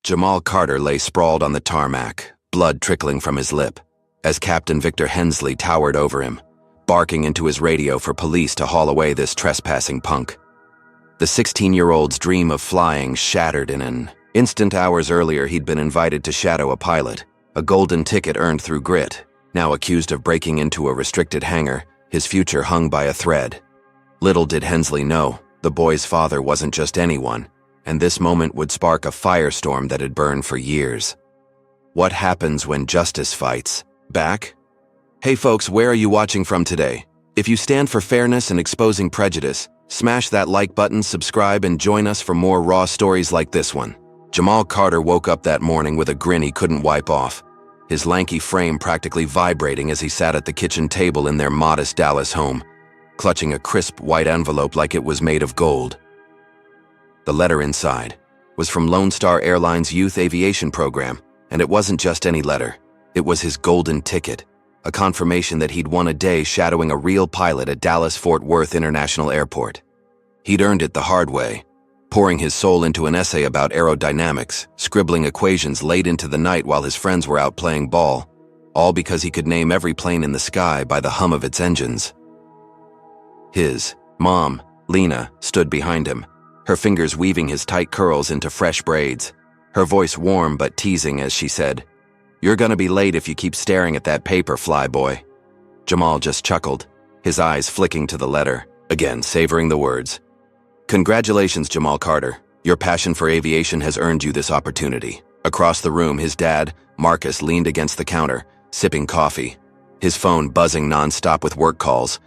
Jamal Carter lay sprawled on the tarmac, blood trickling from his lip, as Captain Victor Hensley towered over him, barking into his radio for police to haul away this trespassing punk. The 16-year-old's dream of flying shattered in an instant. Hours earlier, he'd been invited to shadow a pilot, a golden ticket earned through grit. Now accused of breaking into a restricted hangar, his future hung by a thread. Little did Hensley know, the boy's father wasn't just anyone, and this moment would spark a firestorm that had burned for years. What happens when justice fights back? Hey folks, where are you watching from today? If you stand for fairness and exposing prejudice, smash that like button, subscribe, and join us for more raw stories like this one. Jamal Carter woke up that morning with a grin he couldn't wipe off, his lanky frame practically vibrating as he sat at the kitchen table in their modest Dallas home, clutching a crisp white envelope like it was made of gold. The letter inside was from Lone Star Airlines' youth aviation program, and it wasn't just any letter. It was his golden ticket, a confirmation that he'd won a day shadowing a real pilot at Dallas-Fort Worth International Airport. He'd earned it the hard way, pouring his soul into an essay about aerodynamics, scribbling equations late into the night while his friends were out playing ball, all because he could name every plane in the sky by the hum of its engines. His mom, Lena, stood behind him, her fingers weaving his tight curls into fresh braids, her voice warm but teasing as she said, "You're gonna be late if you keep staring at that paper, flyboy." Jamal just chuckled, his eyes flicking to the letter, again savoring the words. "Congratulations, Jamal Carter. Your passion for aviation has earned you this opportunity." Across the room, his dad, Marcus, leaned against the counter, sipping coffee, his phone buzzing nonstop with work calls,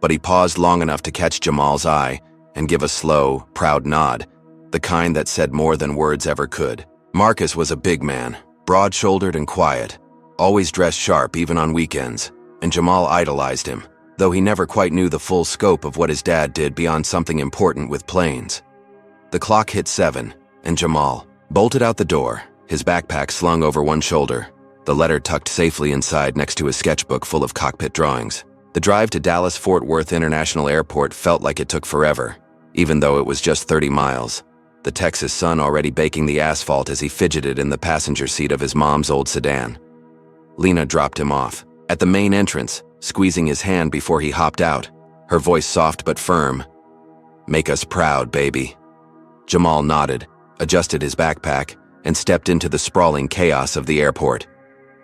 but he paused long enough to catch Jamal's eye and give a slow, proud nod, the kind that said more than words ever could. Marcus was a big man, broad-shouldered and quiet, always dressed sharp even on weekends, and Jamal idolized him, though he never quite knew the full scope of what his dad did beyond something important with planes. The clock hit 7, and Jamal bolted out the door, his backpack slung over one shoulder, the letter tucked safely inside next to his sketchbook full of cockpit drawings. The drive to Dallas-Fort Worth International Airport felt like it took forever, even though it was just 30 miles. The Texas sun already baking the asphalt as he fidgeted in the passenger seat of his mom's old sedan. Lena dropped him off at the main entrance, squeezing his hand before he hopped out, her voice soft but firm. "Make us proud, baby." Jamal nodded, adjusted his backpack, and stepped into the sprawling chaos of the airport.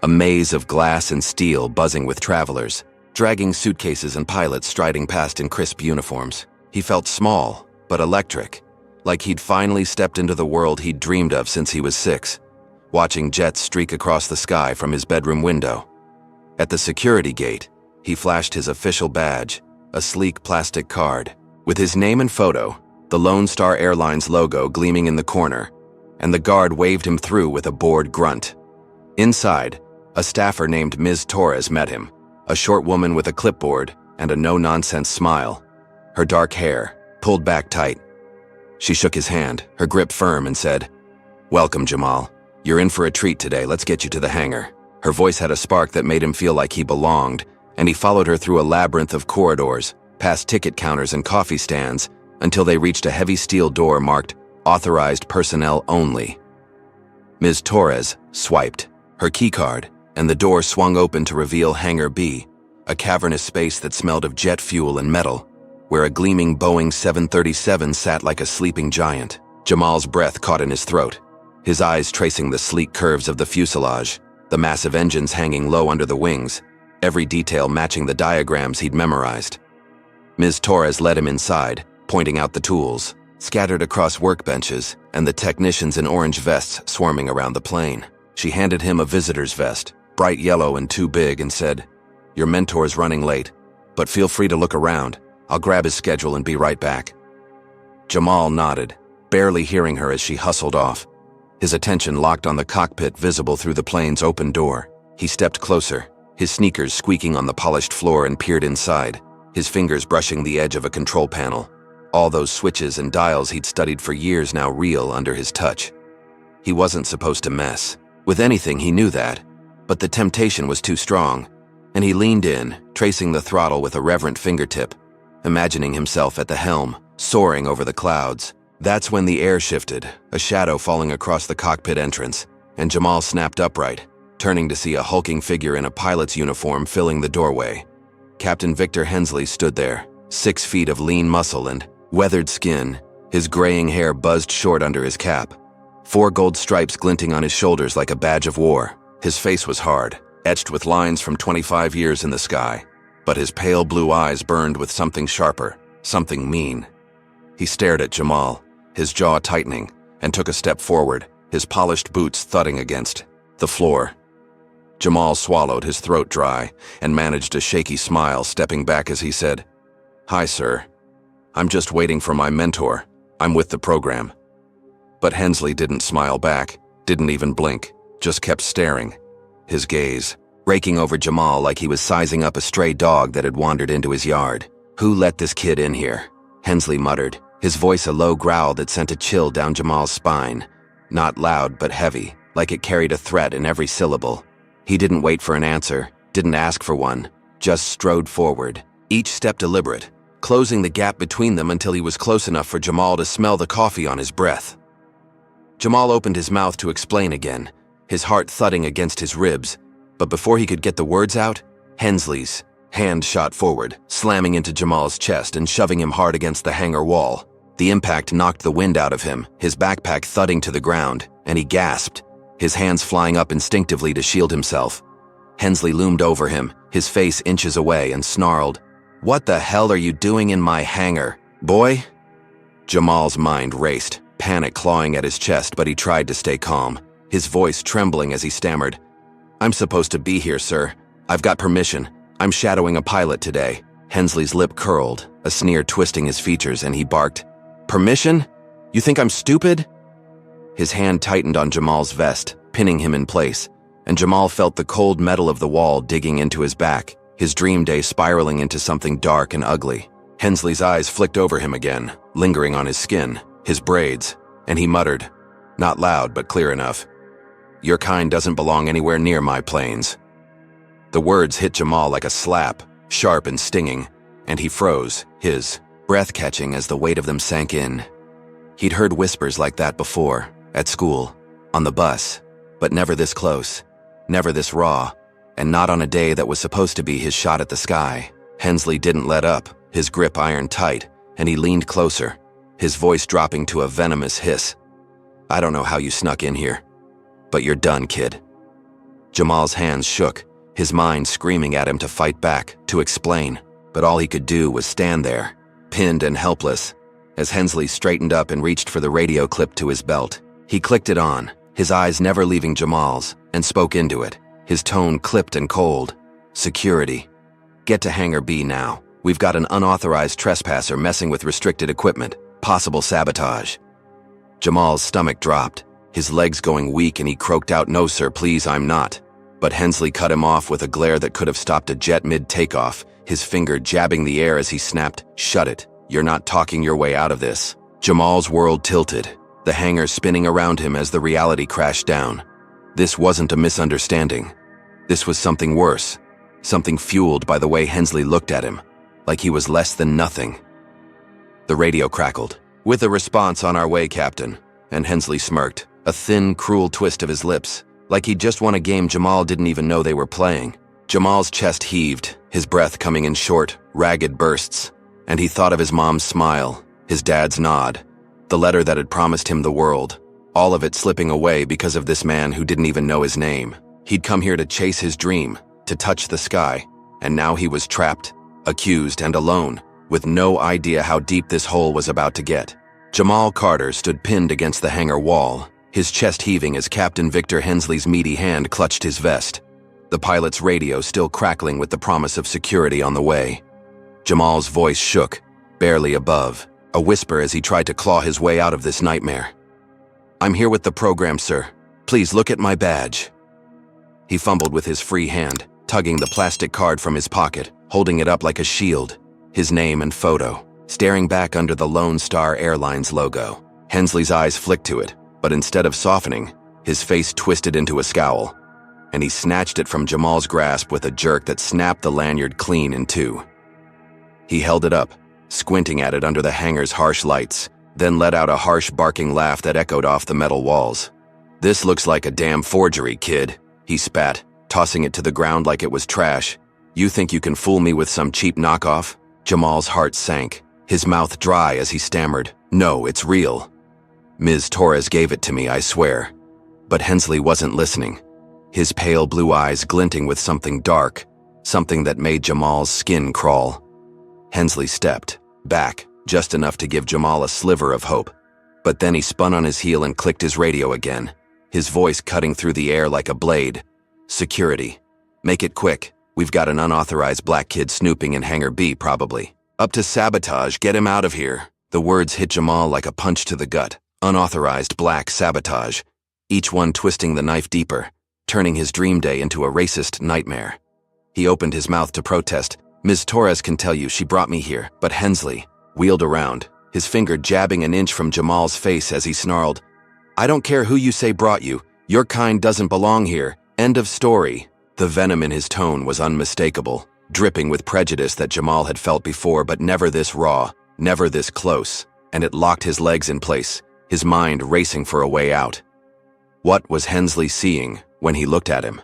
A maze of glass and steel buzzing with travelers, dragging suitcases and pilots striding past in crisp uniforms. He felt small, but electric, like he'd finally stepped into the world he'd dreamed of since he was 6, watching jets streak across the sky from his bedroom window. At the security gate, he flashed his official badge, a sleek plastic card, with his name and photo, the Lone Star Airlines logo gleaming in the corner, and the guard waved him through with a bored grunt. Inside, a staffer named Ms. Torres met him, a short woman with a clipboard and a no-nonsense smile, her dark hair pulled back tight. She shook his hand, her grip firm, and said, "Welcome, Jamal. You're in for a treat today. Let's get you to the hangar." Her voice had a spark that made him feel like he belonged, and he followed her through a labyrinth of corridors, past ticket counters and coffee stands, until they reached a heavy steel door marked "Authorized Personnel Only." Ms. Torres swiped her keycard, and the door swung open to reveal Hangar B, a cavernous space that smelled of jet fuel and metal, where a gleaming Boeing 737 sat like a sleeping giant. Jamal's breath caught in his throat, his eyes tracing the sleek curves of the fuselage, the massive engines hanging low under the wings, every detail matching the diagrams he'd memorized. Ms. Torres led him inside, pointing out the tools, scattered across workbenches, and the technicians in orange vests swarming around the plane. She handed him a visitor's vest, bright yellow and too big, and said, "Your mentor's running late, but feel free to look around. I'll grab his schedule and be right back." Jamal nodded, barely hearing her as she hustled off, his attention locked on the cockpit visible through the plane's open door. He stepped closer, his sneakers squeaking on the polished floor, and peered inside, his fingers brushing the edge of a control panel, all those switches and dials he'd studied for years now real under his touch. He wasn't supposed to mess with anything, he knew that, but the temptation was too strong, and he leaned in, tracing the throttle with a reverent fingertip, imagining himself at the helm, soaring over the clouds, That's when the air shifted, a shadow falling across the cockpit entrance, and Jamal snapped upright, turning to see a hulking figure in a pilot's uniform filling the doorway. Captain Victor Hensley stood there, 6 feet of lean muscle and weathered skin, his graying hair buzzed short under his cap. 4 gold stripes glinting on his shoulders like a badge of war. His face was hard, etched with lines from 25 years in the sky, but his pale blue eyes burned with something sharper, something mean. He stared at Jamal, his jaw tightening, and took a step forward, his polished boots thudding against the floor. Jamal swallowed, his throat dry, and managed a shaky smile, stepping back as he said, "Hi, sir. I'm just waiting for my mentor. I'm with the program." But Hensley didn't smile back, didn't even blink, just kept staring, his gaze raking over Jamal like he was sizing up a stray dog that had wandered into his yard. "Who let this kid in here?" Hensley muttered, his voice a low growl that sent a chill down Jamal's spine. Not loud, but heavy, like it carried a threat in every syllable. He didn't wait for an answer, didn't ask for one, just strode forward, each step deliberate, closing the gap between them until he was close enough for Jamal to smell the coffee on his breath. Jamal opened his mouth to explain again, his heart thudding against his ribs, but before he could get the words out, Hensley's hand shot forward, slamming into Jamal's chest and shoving him hard against the hangar wall. The impact knocked the wind out of him, his backpack thudding to the ground, and he gasped, his hands flying up instinctively to shield himself. Hensley loomed over him, his face inches away, and snarled, "What the hell are you doing in my hangar, boy?" Jamal's mind raced, panic clawing at his chest, but he tried to stay calm, his voice trembling as he stammered, "I'm supposed to be here, sir. I've got permission. I'm shadowing a pilot today." Hensley's lip curled, a sneer twisting his features, and he barked, "Permission? You think I'm stupid?" His hand tightened on Jamal's vest, pinning him in place, and Jamal felt the cold metal of the wall digging into his back, his dream day spiraling into something dark and ugly. Hensley's eyes flicked over him again, lingering on his skin, his braids, and he muttered, not loud but clear enough, "Your kind doesn't belong anywhere near my planes." The words hit Jamal like a slap, sharp and stinging, and he froze, his breath catching as the weight of them sank in. He'd heard whispers like that before, at school, on the bus, but never this close, never this raw, and not on a day that was supposed to be his shot at the sky. Hensley didn't let up, his grip iron tight, and he leaned closer, his voice dropping to a venomous hiss. "I don't know how you snuck in here, but you're done, kid." Jamal's hands shook, his mind screaming at him to fight back, to explain, but all he could do was stand there, pinned and helpless, as Hensley straightened up and reached for the radio clip to his belt. He clicked it on, his eyes never leaving Jamal's, and spoke into it, his tone clipped and cold. "Security. Get to Hangar B now. We've got an unauthorized trespasser messing with restricted equipment, possible sabotage." Jamal's stomach dropped, his legs going weak, and he croaked out, "No sir, please, I'm not." But Hensley cut him off with a glare that could have stopped a jet mid-takeoff, his finger jabbing the air as he snapped, "Shut it. You're not talking your way out of this." Jamal's world tilted, the hangar spinning around him as the reality crashed down. This wasn't a misunderstanding. This was something worse, something fueled by the way Hensley looked at him, like he was less than nothing. The radio crackled, "With a response on our way, Captain," and Hensley smirked, a thin, cruel twist of his lips, like he'd just won a game Jamal didn't even know they were playing. Jamal's chest heaved, his breath coming in short, ragged bursts, and he thought of his mom's smile, his dad's nod, the letter that had promised him the world, all of it slipping away because of this man who didn't even know his name. He'd come here to chase his dream, to touch the sky, and now he was trapped, accused, and alone, with no idea how deep this hole was about to get. Jamal Carter stood pinned against the hangar wall, his chest heaving as Captain Victor Hensley's meaty hand clutched his vest, the pilot's radio still crackling with the promise of security on the way. Jamal's voice shook, barely above, a whisper as he tried to claw his way out of this nightmare. "I'm here with the program, sir. Please look at my badge." He fumbled with his free hand, tugging the plastic card from his pocket, holding it up like a shield, his name and photo, staring back under the Lone Star Airlines logo. Hensley's eyes flicked to it, but instead of softening, his face twisted into a scowl, and he snatched it from Jamal's grasp with a jerk that snapped the lanyard clean in two. He held it up, squinting at it under the hangar's harsh lights, then let out a harsh barking laugh that echoed off the metal walls. "This looks like a damn forgery, kid," he spat, tossing it to the ground like it was trash. "You think you can fool me with some cheap knockoff?" Jamal's heart sank, his mouth dry as he stammered, "No, it's real. Ms. Torres gave it to me, I swear." But Hensley wasn't listening, his pale blue eyes glinting with something dark, something that made Jamal's skin crawl. Hensley stepped back, just enough to give Jamal a sliver of hope. But then he spun on his heel and clicked his radio again, his voice cutting through the air like a blade. "Security. Make it quick. We've got an unauthorized black kid snooping in Hangar B, probably. Up to sabotage, get him out of here." The words hit Jamal like a punch to the gut. Unauthorized black sabotage. Each one twisting the knife deeper, turning his dream day into a racist nightmare. He opened his mouth to protest. "Ms. Torres can tell you she brought me here," but Hensley wheeled around, his finger jabbing an inch from Jamal's face as he snarled, "I don't care who you say brought you. Your kind doesn't belong here. End of story." The venom in his tone was unmistakable, dripping with prejudice that Jamal had felt before, but never this raw, never this close, and it locked his legs in place, his mind racing for a way out. What was Hensley seeing when he looked at him?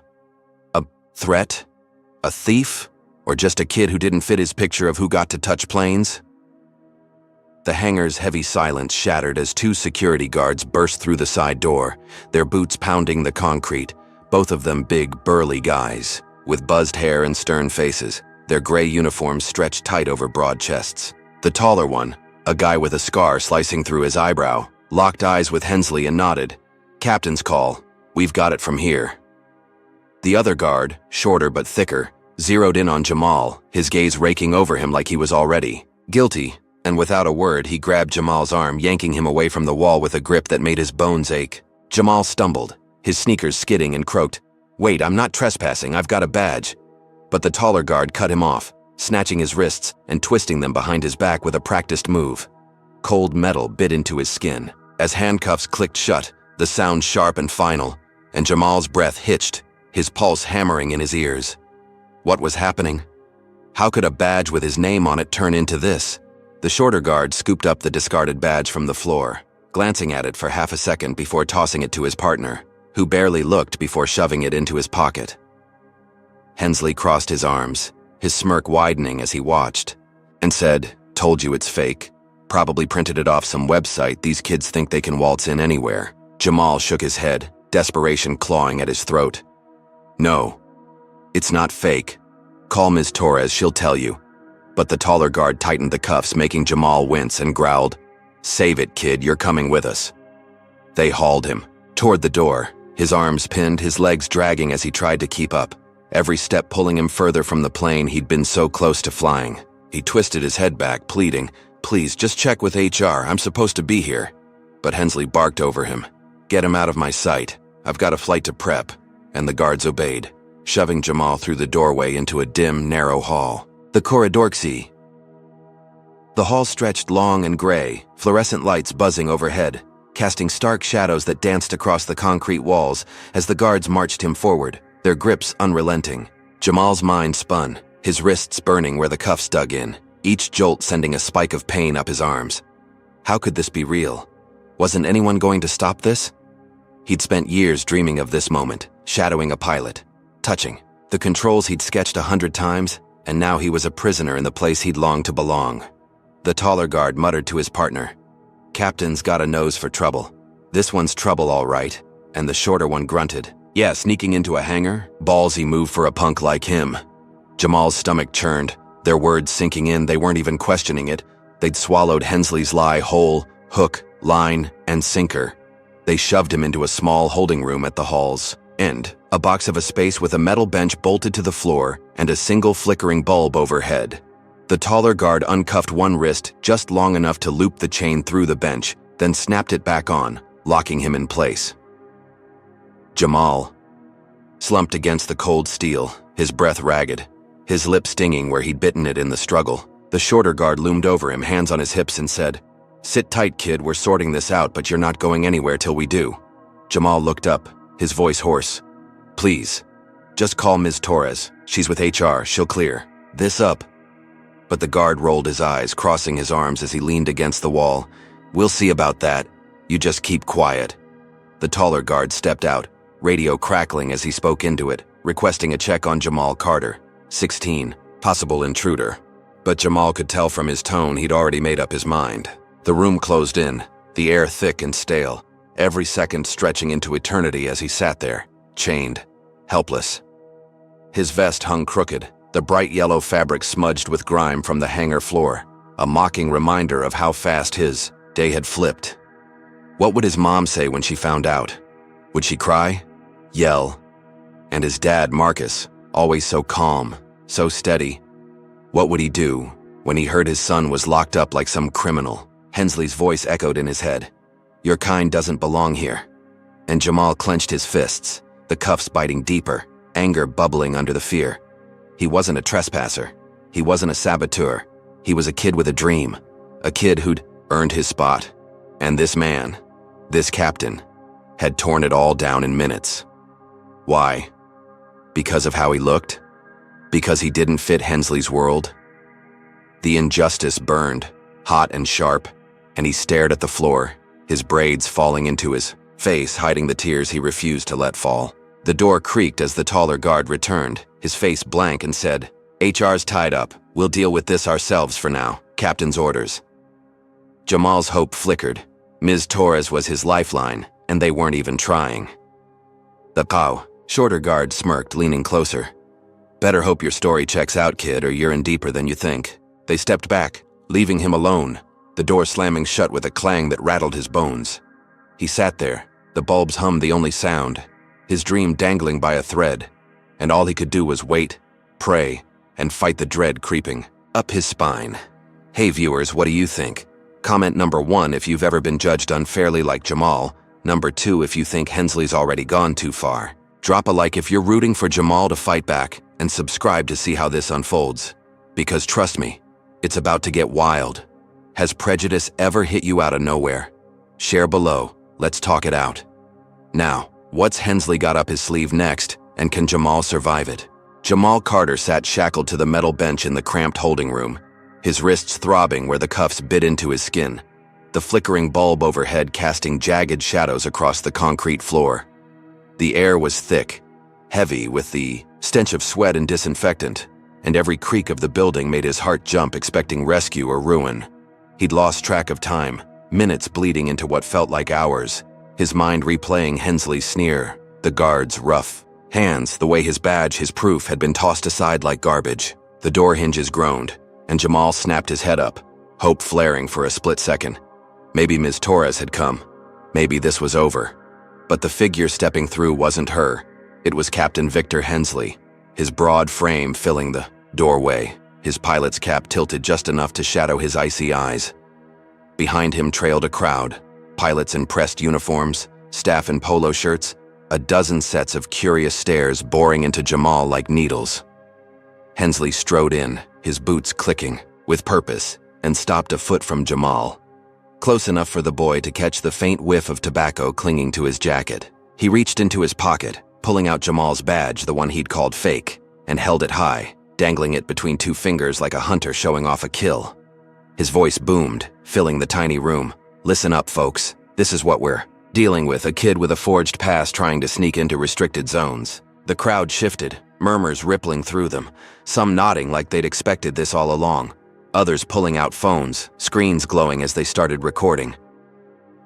A threat? A thief? Or just a kid who didn't fit his picture of who got to touch planes? The hangar's heavy silence shattered as two security guards burst through the side door, their boots pounding the concrete, both of them big, burly guys, with buzzed hair and stern faces, their gray uniforms stretched tight over broad chests. The taller one, a guy with a scar slicing through his eyebrow, locked eyes with Hensley and nodded. "Captain's call. We've got it from here." The other guard, shorter but thicker, zeroed in on Jamal, his gaze raking over him like he was already guilty, and without a word he grabbed Jamal's arm, yanking him away from the wall with a grip that made his bones ache. Jamal stumbled, his sneakers skidding, and croaked, "Wait, I'm not trespassing, I've got a badge." But the taller guard cut him off, snatching his wrists and twisting them behind his back with a practiced move. Cold metal bit into his skin. As handcuffs clicked shut, the sound sharp and final, and Jamal's breath hitched, his pulse hammering in his ears. What was happening? How could a badge with his name on it turn into this? The shorter guard scooped up the discarded badge from the floor, glancing at it for half a second before tossing it to his partner, who barely looked before shoving it into his pocket. Hensley crossed his arms, his smirk widening as he watched, and said, "Told you it's fake. Probably printed it off some website. These kids think they can waltz in anywhere." Jamal shook his head, desperation clawing at his throat. "No, it's not fake. Call Ms. Torres, she'll tell you." But the taller guard tightened the cuffs, making Jamal wince, and growled, "Save it, kid, you're coming with us." They hauled him toward the door, his arms pinned, his legs dragging as he tried to keep up, every step pulling him further from the plane he'd been so close to flying. He twisted his head back, pleading, "Please, just check with HR, I'm supposed to be here." But Hensley barked over him, "Get him out of my sight. I've got a flight to prep," and the guards obeyed, shoving Jamal through the doorway into a dim, narrow hall. The Corridorxy. The hall stretched long and gray, fluorescent lights buzzing overhead, casting stark shadows that danced across the concrete walls as the guards marched him forward, their grips unrelenting. Jamal's mind spun, his wrists burning where the cuffs dug in, each jolt sending a spike of pain up his arms. How could this be real? Wasn't anyone going to stop this? He'd spent years dreaming of this moment, shadowing a pilot, touching the controls he'd sketched 100 times, and now he was a prisoner in the place he'd longed to belong. The taller guard muttered to his partner, "Captain's got a nose for trouble. This one's trouble all right," and the shorter one grunted, "Yeah, sneaking into a hangar? Ballsy move for a punk like him." Jamal's stomach churned, their words sinking in. They weren't even questioning it. They'd swallowed Hensley's lie whole, hook, line, and sinker. They shoved him into a small holding room at the hall's end, a box of a space with a metal bench bolted to the floor and a single flickering bulb overhead. The taller guard uncuffed one wrist just long enough to loop the chain through the bench, then snapped it back on, locking him in place. Jamal slumped against the cold steel, his breath ragged, his lip stinging where he'd bitten it in the struggle. The shorter guard loomed over him, hands on his hips, and said, "Sit tight, kid, we're sorting this out, but you're not going anywhere till we do." Jamal looked up, his voice hoarse. "Please, just call Ms. Torres. She's with HR, she'll clear this up." But the guard rolled his eyes, crossing his arms as he leaned against the wall. "We'll see about that. You just keep quiet." The taller guard stepped out, radio crackling as he spoke into it, requesting a check on Jamal Carter, 16, possible intruder. But Jamal could tell from his tone he'd already made up his mind. The room closed in, the air thick and stale, every second stretching into eternity as he sat there, chained, helpless. His vest hung crooked, the bright yellow fabric smudged with grime from the hangar floor, a mocking reminder of how fast his day had flipped. What would his mom say when she found out? Would she cry? Yell? And his dad, Marcus, always so calm, so steady. What would he do when he heard his son was locked up like some criminal? Hensley's voice echoed in his head. "Your kind doesn't belong here." And Jamal clenched his fists, the cuffs biting deeper, anger bubbling under the fear. He wasn't a trespasser. He wasn't a saboteur. He was a kid with a dream, a kid who'd earned his spot. And this man, this captain, had torn it all down in minutes. Why? Because of how he looked? Because he didn't fit Hensley's world? The injustice burned, hot and sharp, and he stared at the floor, his braids falling into his face, hiding the tears he refused to let fall. The door creaked as the taller guard returned, his face blank, and said, "HR's tied up. We'll deal with this ourselves for now. Captain's orders." Jamal's hope flickered. Ms. Torres was his lifeline, and they weren't even trying. The shorter guard smirked, leaning closer. "Better hope your story checks out, kid, or you're in deeper than you think." They stepped back, leaving him alone, the door slamming shut with a clang that rattled his bones. He sat there, the bulbs hummed the only sound, his dream dangling by a thread, and all he could do was wait, pray, and fight the dread creeping up his spine. Hey viewers, what do you think? Comment number 1 if you've ever been judged unfairly like Jamal, number 2 if you think Hensley's already gone too far. Drop a like if you're rooting for Jamal to fight back, and subscribe to see how this unfolds. Because trust me, it's about to get wild. Has prejudice ever hit you out of nowhere? Share below, let's talk it out. Now, what's Hensley got up his sleeve next, and can Jamal survive it? Jamal Carter sat shackled to the metal bench in the cramped holding room, his wrists throbbing where the cuffs bit into his skin, the flickering bulb overhead casting jagged shadows across the concrete floor. The air was thick, heavy with the stench of sweat and disinfectant, and every creak of the building made his heart jump, expecting rescue or ruin. He'd lost track of time, minutes bleeding into what felt like hours, his mind replaying Hensley's sneer, the guard's rough hands, the way his badge, his proof, had been tossed aside like garbage. The door hinges groaned, and Jamal snapped his head up, hope flaring for a split second. Maybe Ms. Torres had come. Maybe this was over. But the figure stepping through wasn't her. It was Captain Victor Hensley, his broad frame filling the doorway, his pilot's cap tilted just enough to shadow his icy eyes. Behind him trailed a crowd, pilots in pressed uniforms, staff in polo shirts, a dozen sets of curious stares boring into Jamal like needles. Hensley strode in, his boots clicking, with purpose, and stopped a foot from Jamal. Close enough for the boy to catch the faint whiff of tobacco clinging to his jacket. He reached into his pocket, pulling out Jamal's badge, the one he'd called fake, and held it high, dangling it between two fingers like a hunter showing off a kill. His voice boomed, filling the tiny room. "Listen up, folks. This is what we're dealing with, a kid with a forged past trying to sneak into restricted zones." The crowd shifted, murmurs rippling through them, some nodding like they'd expected this all along, others pulling out phones, screens glowing as they started recording.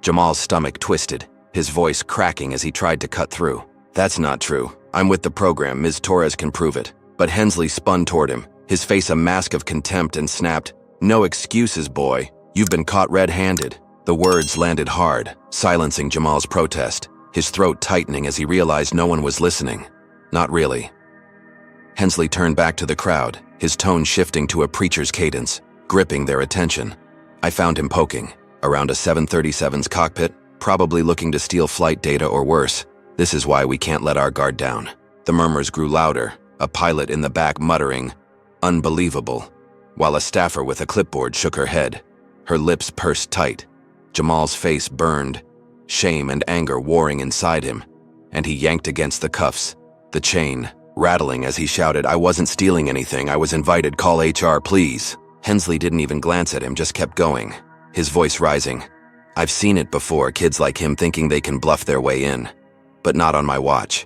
Jamal's stomach twisted, his voice cracking as he tried to cut through. "That's not true. I'm with the program. Ms. Torres can prove it." But Hensley spun toward him, his face a mask of contempt, and snapped, "No excuses, boy. You've been caught red-handed." The words landed hard, silencing Jamal's protest, his throat tightening as he realized no one was listening. Not really. Hensley turned back to the crowd, his tone shifting to a preacher's cadence, gripping their attention. "I found him poking around a 737's cockpit, probably looking to steal flight data or worse. This is why we can't let our guard down." The murmurs grew louder, a pilot in the back muttering, "Unbelievable," while a staffer with a clipboard shook her head, her lips pursed tight. Jamal's face burned, shame and anger warring inside him, and he yanked against the cuffs, the chain rattling as he shouted, "I wasn't stealing anything. I was invited. Call HR, please." Hensley didn't even glance at him, just kept going, his voice rising. I've seen it before, kids like him thinking they can bluff their way in. But not on my watch.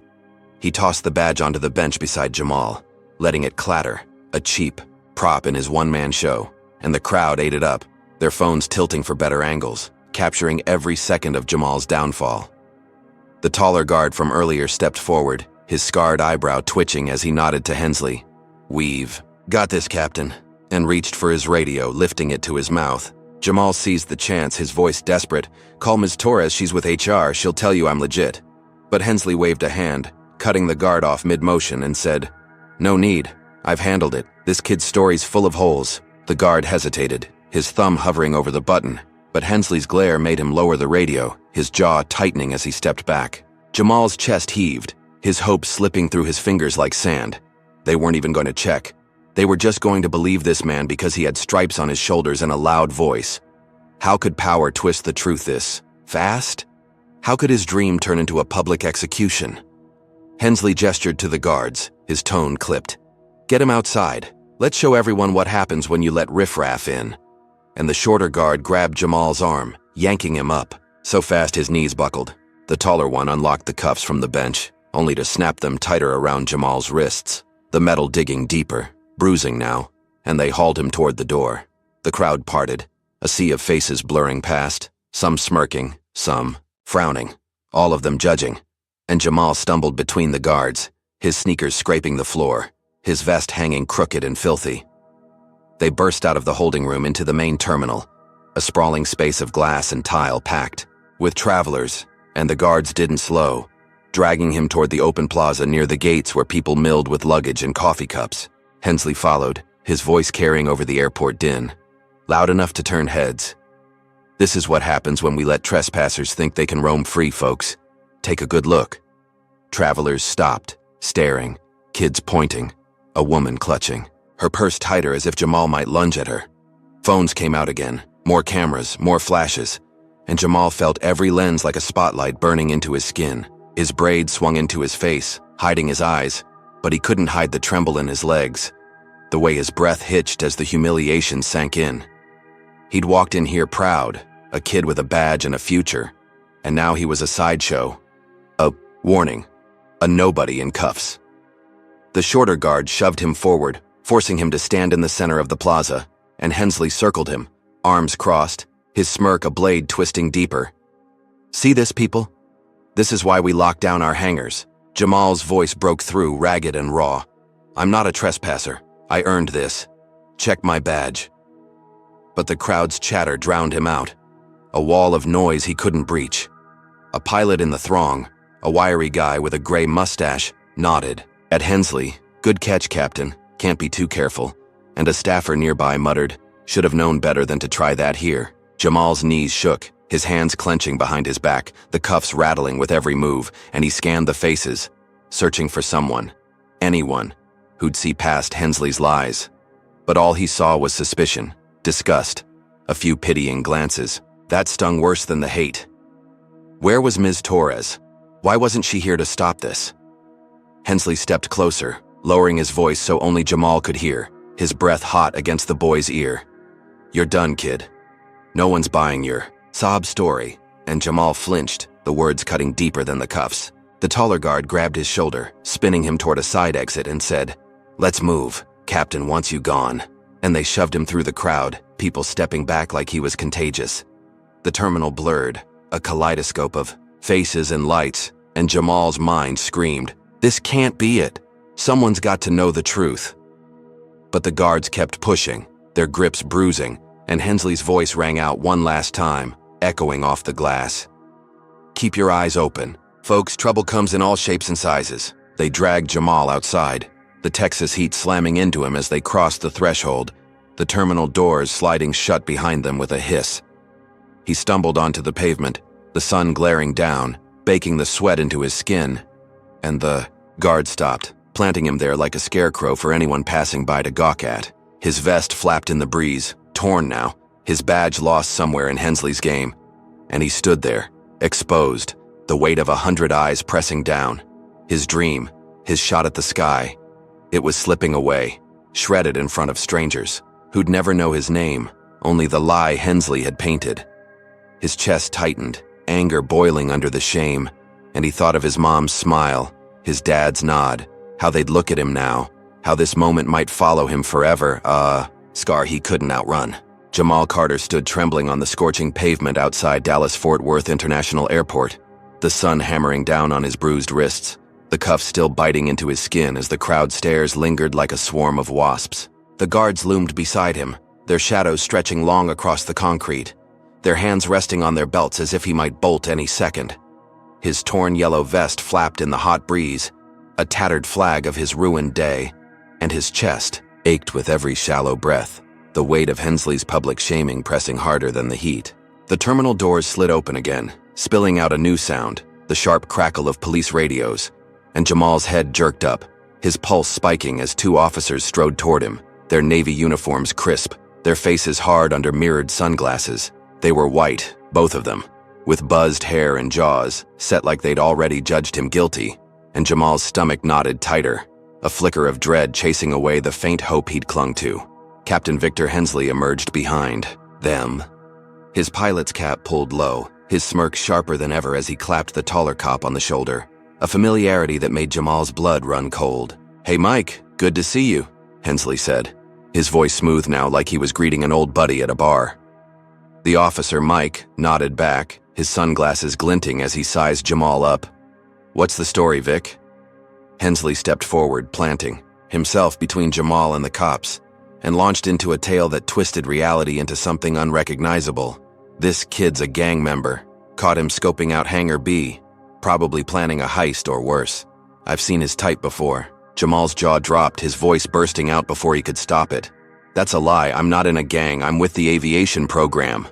He tossed the badge onto the bench beside Jamal, letting it clatter, a cheap prop in his one-man show, and the crowd ate it up, their phones tilting for better angles, capturing every second of Jamal's downfall. The taller guard from earlier stepped forward, his scarred eyebrow twitching as he nodded to Hensley. "We've got this, Captain," and reached for his radio, lifting it to his mouth. Jamal seized the chance, his voice desperate. "Call Ms. Torres, she's with HR, she'll tell you I'm legit." But Hensley waved a hand, cutting the guard off mid-motion, and said, "No need, I've handled it. This kid's story's full of holes." The guard hesitated, his thumb hovering over the button, but Hensley's glare made him lower the radio, his jaw tightening as he stepped back. Jamal's chest heaved, his hopes slipping through his fingers like sand. They weren't even going to check. They were just going to believe this man because he had stripes on his shoulders and a loud voice. How could power twist the truth this fast? How could his dream turn into a public execution? Hensley gestured to the guards, his tone clipped. "Get him outside. Let's show everyone what happens when you let riffraff in." And the shorter guard grabbed Jamal's arm, yanking him up, so fast his knees buckled. The taller one unlocked the cuffs from the bench, only to snap them tighter around Jamal's wrists, the metal digging deeper, bruising now, and they hauled him toward the door. The crowd parted, a sea of faces blurring past, some smirking, some frowning, all of them judging, and Jamal stumbled between the guards, his sneakers scraping the floor, his vest hanging crooked and filthy. They burst out of the holding room into the main terminal, a sprawling space of glass and tile packed with travelers, and the guards didn't slow, dragging him toward the open plaza near the gates where people milled with luggage and coffee cups. Hensley followed, his voice carrying over the airport din, loud enough to turn heads. "This is what happens when we let trespassers think they can roam free, folks. Take a good look." Travelers stopped, staring, kids pointing, a woman clutching, her purse tighter as if Jamal might lunge at her. Phones came out again, more cameras, more flashes, and Jamal felt every lens like a spotlight burning into his skin. His braid swung into his face, hiding his eyes, but he couldn't hide the tremble in his legs, the way his breath hitched as the humiliation sank in. He'd walked in here proud, a kid with a badge and a future, and now he was a sideshow. A warning, a nobody in cuffs. The shorter guard shoved him forward, forcing him to stand in the center of the plaza, and Hensley circled him, arms crossed, his smirk a blade twisting deeper. "See this, people? This is why we locked down our hangars." Jamal's voice broke through, ragged and raw. "I'm not a trespasser. I earned this. Check my badge." But the crowd's chatter drowned him out, a wall of noise he couldn't breach. A pilot in the throng, a wiry guy with a gray mustache, nodded at Hensley. "Good catch, Captain. Can't be too careful." And a staffer nearby muttered, "Should have known better than to try that here." Jamal's knees shook, his hands clenching behind his back, the cuffs rattling with every move, and he scanned the faces, searching for someone, anyone, who'd see past Hensley's lies. But all he saw was suspicion, disgust, a few pitying glances. That stung worse than the hate. Where was Ms. Torres? Why wasn't she here to stop this? Hensley stepped closer, lowering his voice so only Jamal could hear, his breath hot against the boy's ear. "You're done, kid. No one's buying your sob story." And Jamal flinched, the words cutting deeper than the cuffs. The taller guard grabbed his shoulder, spinning him toward a side exit, and said, "Let's move. Captain wants you gone." And they shoved him through the crowd, people stepping back like he was contagious. The terminal blurred, a kaleidoscope of faces and lights, and Jamal's mind screamed, "This can't be it. Someone's got to know the truth." But the guards kept pushing, their grips bruising, and Hensley's voice rang out one last time, echoing off the glass. "Keep your eyes open. Folks, trouble comes in all shapes and sizes." They dragged Jamal outside, the Texas heat slamming into him as they crossed the threshold, the terminal doors sliding shut behind them with a hiss. He stumbled onto the pavement, the sun glaring down, baking the sweat into his skin, and the guard stopped, planting him there like a scarecrow for anyone passing by to gawk at. His vest flapped in the breeze, torn now, his badge lost somewhere in Hensley's game, and he stood there, exposed, the weight of 100 eyes pressing down. His dream, his shot at the sky, it was slipping away, shredded in front of strangers, who'd never know his name, only the lie Hensley had painted. His chest tightened, anger boiling under the shame, and he thought of his mom's smile, his dad's nod, how they'd look at him now, how this moment might follow him forever, scar he couldn't outrun. Jamal Carter stood trembling on the scorching pavement outside Dallas-Fort Worth International Airport, the sun hammering down on his bruised wrists, the cuffs still biting into his skin as the crowd stares lingered like a swarm of wasps. The guards loomed beside him, their shadows stretching long across the concrete, their hands resting on their belts as if he might bolt any second. His torn yellow vest flapped in the hot breeze, a tattered flag of his ruined day, and his chest ached with every shallow breath, the weight of Hensley's public shaming pressing harder than the heat. The terminal doors slid open again, spilling out a new sound, the sharp crackle of police radios, and Jamal's head jerked up, his pulse spiking as two officers strode toward him, their navy uniforms crisp, their faces hard under mirrored sunglasses. They were white, both of them, with buzzed hair and jaws, set like they'd already judged him guilty, and Jamal's stomach knotted tighter, a flicker of dread chasing away the faint hope he'd clung to. Captain Victor Hensley emerged behind them. His pilot's cap pulled low, his smirk sharper than ever as he clapped the taller cop on the shoulder, a familiarity that made Jamal's blood run cold. "Hey Mike, good to see you," Hensley said, his voice smooth now like he was greeting an old buddy at a bar. The officer, Mike, nodded back, his sunglasses glinting as he sized Jamal up. "What's the story, Vic?" Hensley stepped forward, planting himself between Jamal and the cops, and launched into a tale that twisted reality into something unrecognizable. "This kid's a gang member. Caught him scoping out Hangar B, probably planning a heist or worse. I've seen his type before." Jamal's jaw dropped, his voice bursting out before he could stop it. "That's a lie. I'm not in a gang. I'm with the aviation program."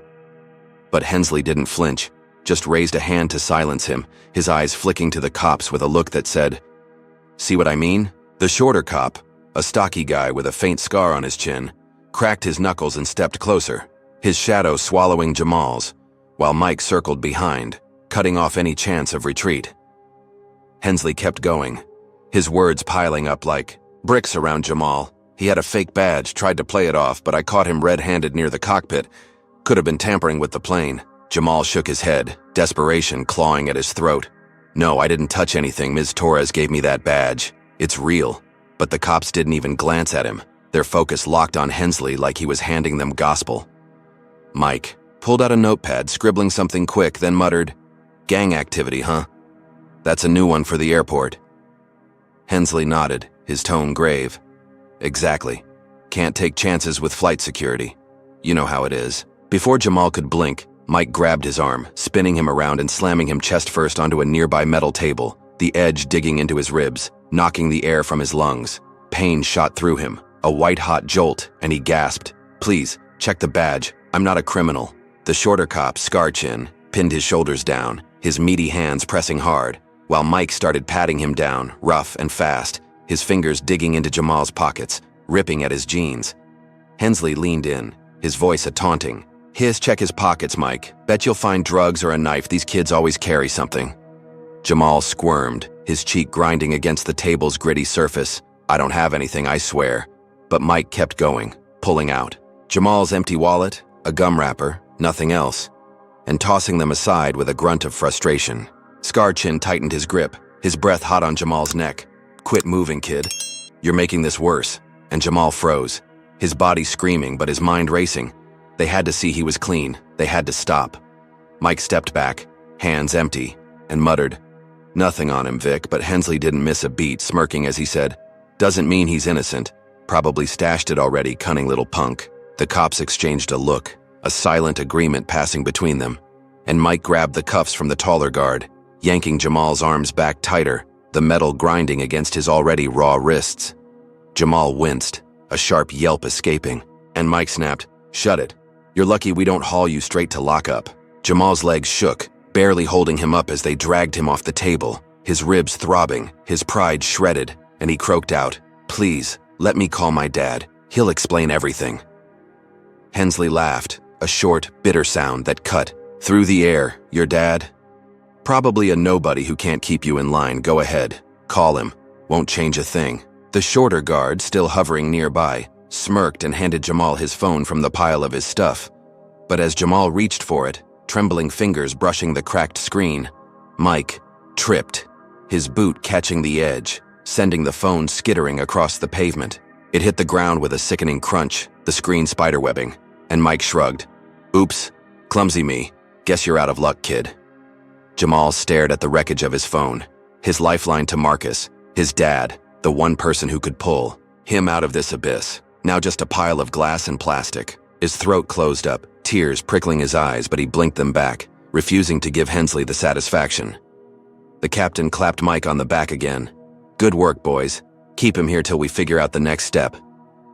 But Hensley didn't flinch, just raised a hand to silence him, his eyes flicking to the cops with a look that said, "See what I mean?" The shorter cop, a stocky guy with a faint scar on his chin, cracked his knuckles and stepped closer, his shadow swallowing Jamal's, while Mike circled behind, cutting off any chance of retreat. Hensley kept going, his words piling up like bricks around Jamal. "He had a fake badge, tried to play it off, but I caught him red-handed near the cockpit. Could have been tampering with the plane." Jamal shook his head, desperation clawing at his throat. "No, I didn't touch anything. Ms. Torres gave me that badge. It's real." But the cops didn't even glance at him, their focus locked on Hensley like he was handing them gospel. Mike pulled out a notepad, scribbling something quick, then muttered, "Gang activity, huh? That's a new one for the airport." Hensley nodded, his tone grave. "Exactly. Can't take chances with flight security. You know how it is." Before Jamal could blink, Mike grabbed his arm, spinning him around and slamming him chest first onto a nearby metal table, the edge digging into his ribs, knocking the air from his lungs. Pain shot through him, a white-hot jolt, and he gasped, "Please, check the badge. I'm not a criminal." The shorter cop, Scarchin, pinned his shoulders down, his meaty hands pressing hard, while Mike started patting him down, rough and fast, his fingers digging into Jamal's pockets, ripping at his jeans. Hensley leaned in, his voice a taunting, Check his pockets, Mike. Bet you'll find drugs or a knife. These kids always carry something." Jamal squirmed, his cheek grinding against the table's gritty surface. "I don't have anything, I swear." But Mike kept going, pulling out Jamal's empty wallet, a gum wrapper, nothing else, and tossing them aside with a grunt of frustration. Scarchin tightened his grip, his breath hot on Jamal's neck. "Quit moving, kid. You're making this worse." And Jamal froze, his body screaming but his mind racing. They had to see he was clean. They had to stop. Mike stepped back, hands empty, and muttered, "Nothing on him, Vic," but Hensley didn't miss a beat, smirking as he said, "Doesn't mean he's innocent. Probably stashed it already, cunning little punk." The cops exchanged a look, a silent agreement passing between them, and Mike grabbed the cuffs from the taller guard, yanking Jamal's arms back tighter, the metal grinding against his already raw wrists. Jamal winced, a sharp yelp escaping, and Mike snapped, "Shut it. You're lucky we don't haul you straight to lockup." Jamal's legs shook, barely holding him up as they dragged him off the table, his ribs throbbing, his pride shredded, and he croaked out, "Please, let me call my dad. He'll explain everything." Hensley laughed, a short, bitter sound that cut through the air. "Your dad? Probably a nobody who can't keep you in line. Go ahead. Call him. Won't change a thing." The shorter guard, still hovering nearby, smirked and handed Jamal his phone from the pile of his stuff. But as Jamal reached for it, trembling fingers brushing the cracked screen. Mike tripped, his boot catching the edge, sending the phone skittering across the pavement. It hit the ground with a sickening crunch, the screen spiderwebbing, and Mike shrugged. "Oops, clumsy me. Guess you're out of luck, kid." Jamal stared at the wreckage of his phone, his lifeline to Marcus, his dad, the one person who could pull him out of this abyss. Now just a pile of glass and plastic. His throat closed up, tears prickling his eyes, but he blinked them back, refusing to give Hensley the satisfaction. The captain clapped Mike on the back again. "Good work, boys. Keep him here till we figure out the next step,"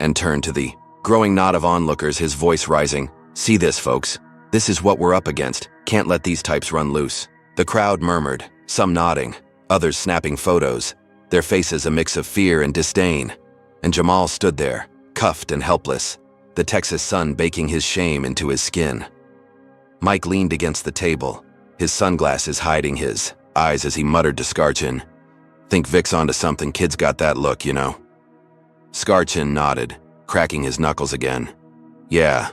and turned to the growing knot of onlookers, his voice rising. "See this, folks. This is what we're up against. Can't let these types run loose." The crowd murmured, some nodding, others snapping photos, their faces a mix of fear and disdain. And Jamal stood there, cuffed and helpless, the Texas sun baking his shame into his skin. Mike leaned against the table, his sunglasses hiding his eyes as he muttered to Skarchin, "Think Vic's onto something, kid's got that look, you know." Skarchin nodded, cracking his knuckles again. "Yeah,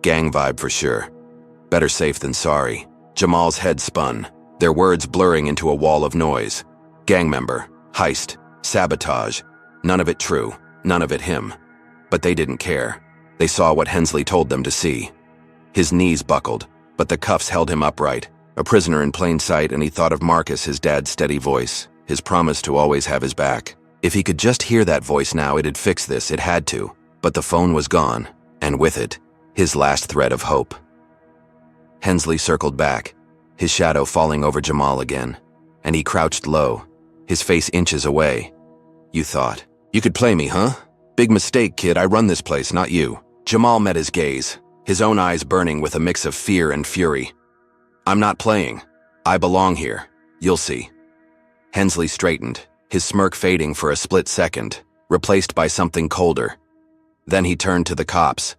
gang vibe for sure. Better safe than sorry." Jamal's head spun, their words blurring into a wall of noise. Gang member, heist, sabotage. None of it true, none of it him. But they didn't care. They saw what Hensley told them to see. His knees buckled, but the cuffs held him upright, a prisoner in plain sight, and he thought of Marcus, his dad's steady voice, his promise to always have his back. If he could just hear that voice now, it'd fix this, it had to. But the phone was gone, and with it, his last thread of hope. Hensley circled back, his shadow falling over Jamal again, and he crouched low, his face inches away. "You thought you could play me, huh? Big mistake, kid. I run this place, not you." Jamal met his gaze, his own eyes burning with a mix of fear and fury. "I'm not playing. I belong here. You'll see." Hensley straightened, his smirk fading for a split second, replaced by something colder. Then he turned to the cops.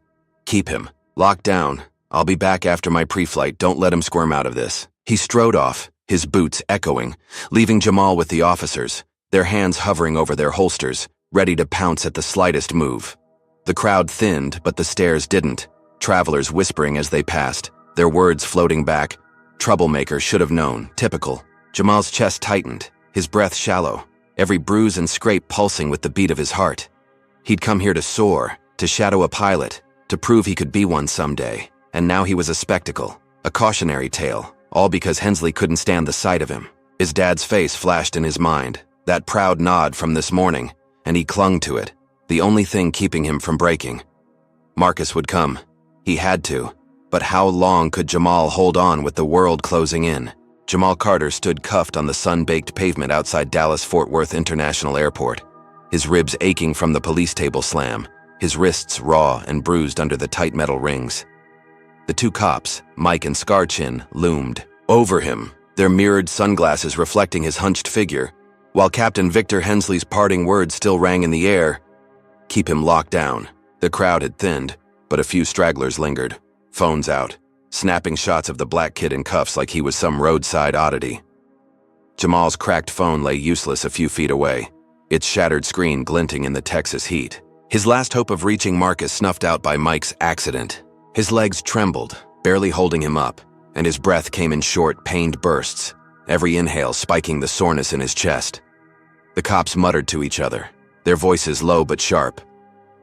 "Keep him locked down. I'll be back after my pre-flight. Don't let him squirm out of this." He strode off, his boots echoing, leaving Jamal with the officers, their hands hovering over their holsters, ready to pounce at the slightest move. The crowd thinned, but the stares didn't, travelers whispering as they passed, their words floating back. Troublemaker, should have known, typical. Jamal's chest tightened, his breath shallow, every bruise and scrape pulsing with the beat of his heart. He'd come here to soar, to shadow a pilot, to prove he could be one someday, and now he was a spectacle, a cautionary tale, all because Hensley couldn't stand the sight of him. His dad's face flashed in his mind, that proud nod from this morning, and he clung to it, the only thing keeping him from breaking. Marcus would come. He had to. But how long could Jamal hold on with the world closing in? Jamal Carter stood cuffed on the sun-baked pavement outside Dallas-Fort Worth International Airport, his ribs aching from the police table slam, his wrists raw and bruised under the tight metal rings. The two cops, Mike and Skarchin, loomed over him, their mirrored sunglasses reflecting his hunched figure, while Captain Victor Hensley's parting words still rang in the air. "Keep him locked down." The crowd had thinned, but a few stragglers lingered, phones out, snapping shots of the black kid in cuffs like he was some roadside oddity. Jamal's cracked phone lay useless a few feet away, its shattered screen glinting in the Texas heat. His last hope of reaching Marcus snuffed out by Mike's accident. His legs trembled, barely holding him up, and his breath came in short, pained bursts, every inhale spiking the soreness in his chest. The cops muttered to each other, their voices low but sharp.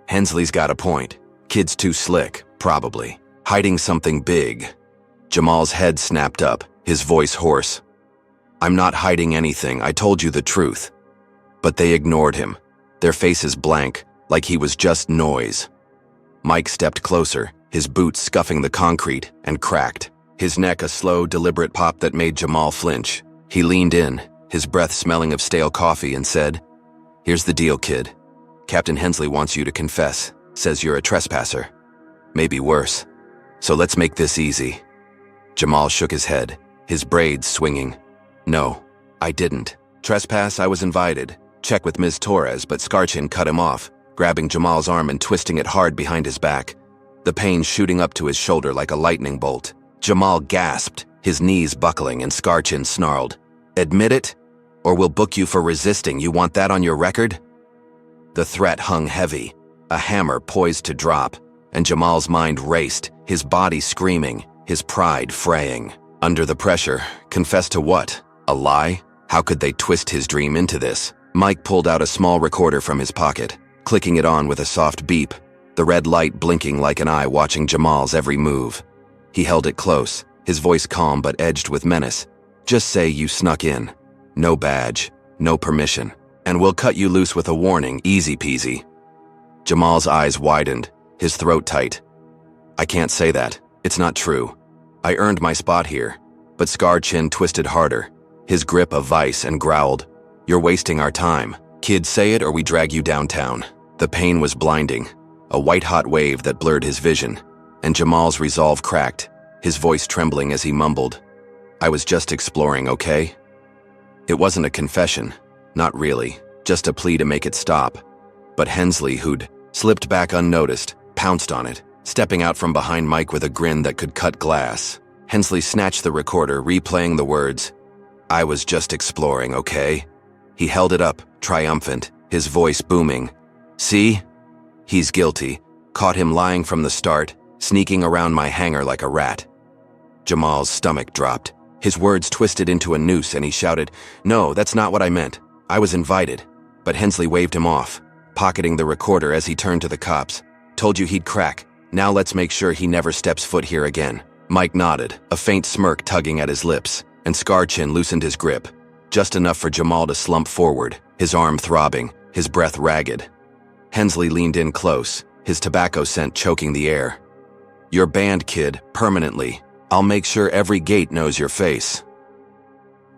"Hensley's got a point. Kid's too slick, probably. Hiding something big." Jamal's head snapped up, his voice hoarse. "I'm not hiding anything, I told you the truth." But they ignored him, their faces blank, like he was just noise. Mike stepped closer, his boots scuffing the concrete, and cracked, his neck a slow, deliberate pop that made Jamal flinch. He leaned in, his breath smelling of stale coffee, and said, "Here's the deal, kid. Captain Hensley wants you to confess, says you're a trespasser. Maybe worse. So let's make this easy." Jamal shook his head, his braids swinging. "No, I didn't. Trespass, I was invited. Check with Ms. Torres, but Skarchin cut him off, grabbing Jamal's arm and twisting it hard behind his back, the pain shooting up to his shoulder like a lightning bolt. Jamal gasped, his knees buckling, and Skarchin snarled, "Admit it, or we'll book you for resisting. You want that on your record?" The threat hung heavy, a hammer poised to drop, and Jamal's mind raced, his body screaming, his pride fraying. Under the pressure, confess to what? A lie? How could they twist his dream into this? Mike pulled out a small recorder from his pocket, clicking it on with a soft beep, the red light blinking like an eye watching Jamal's every move. He held it close, his voice calm but edged with menace. Just say you snuck in. No badge, no permission, and we'll cut you loose with a warning, easy peasy. Jamal's eyes widened, his throat tight. I can't say that. It's not true. I earned my spot here. But Scar Chin twisted harder, his grip a vice, and growled, You're wasting our time. Kid, say it or we drag you downtown. The pain was blinding, a white-hot wave that blurred his vision, and Jamal's resolve cracked, his voice trembling as he mumbled, I was just exploring, okay? It wasn't a confession, not really, just a plea to make it stop. But Hensley, who'd slipped back unnoticed, pounced on it, stepping out from behind Mike with a grin that could cut glass. Hensley snatched the recorder, replaying the words, I was just exploring, okay? He held it up, triumphant, his voice booming. See? He's guilty. Caught him lying from the start, sneaking around my hangar like a rat. Jamal's stomach dropped. His words twisted into a noose and he shouted, No, that's not what I meant. I was invited. But Hensley waved him off, pocketing the recorder as he turned to the cops. Told you he'd crack. Now let's make sure he never steps foot here again. Mike nodded, a faint smirk tugging at his lips, and Scar Chin loosened his grip, just enough for Jamal to slump forward, his arm throbbing, his breath ragged. Hensley leaned in close, his tobacco scent choking the air. You're banned, kid, permanently. I'll make sure every gate knows your face.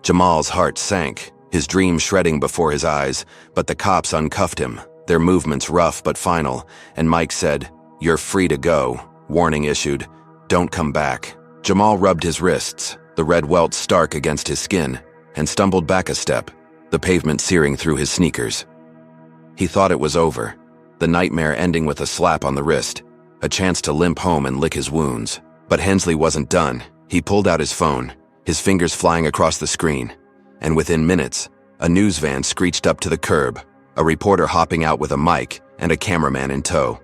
Jamal's heart sank, his dream shredding before his eyes, but the cops uncuffed him, their movements rough but final, and Mike said, You're free to go. Warning issued. Don't come back. Jamal rubbed his wrists, the red welt stark against his skin, and stumbled back a step, the pavement searing through his sneakers. He thought it was over, the nightmare ending with a slap on the wrist, a chance to limp home and lick his wounds. But Hensley wasn't done. He pulled out his phone, his fingers flying across the screen, and within minutes, a news van screeched up to the curb, a reporter hopping out with a mic and a cameraman in tow.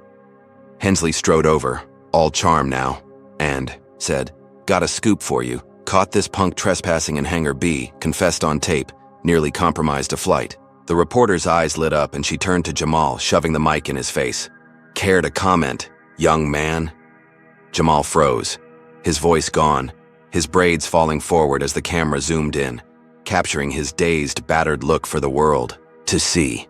Hensley strode over, all charm now, and said, Got a scoop for you. Caught this punk trespassing in Hangar B, confessed on tape, nearly compromised a flight. The reporter's eyes lit up and she turned to Jamal, shoving the mic in his face. Care to comment, young man? Jamal froze, his voice gone, his braids falling forward as the camera zoomed in, capturing his dazed, battered look for the world to see.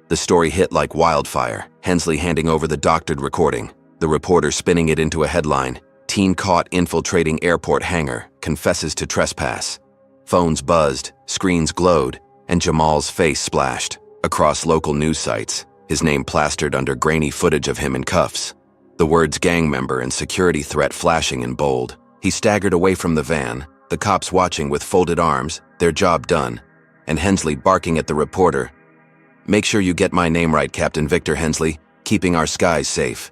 The story hit like wildfire, Hensley handing over the doctored recording, the reporter spinning it into a headline, Teen caught infiltrating airport hangar, confesses to trespass. Phones buzzed, screens glowed, and Jamal's face splashed. Across local news sites, his name plastered under grainy footage of him in cuffs. The words gang member and security threat flashing in bold. He staggered away from the van, the cops watching with folded arms, their job done, and Hensley barking at the reporter. Make sure you get my name right, Captain Victor Hensley, keeping our skies safe.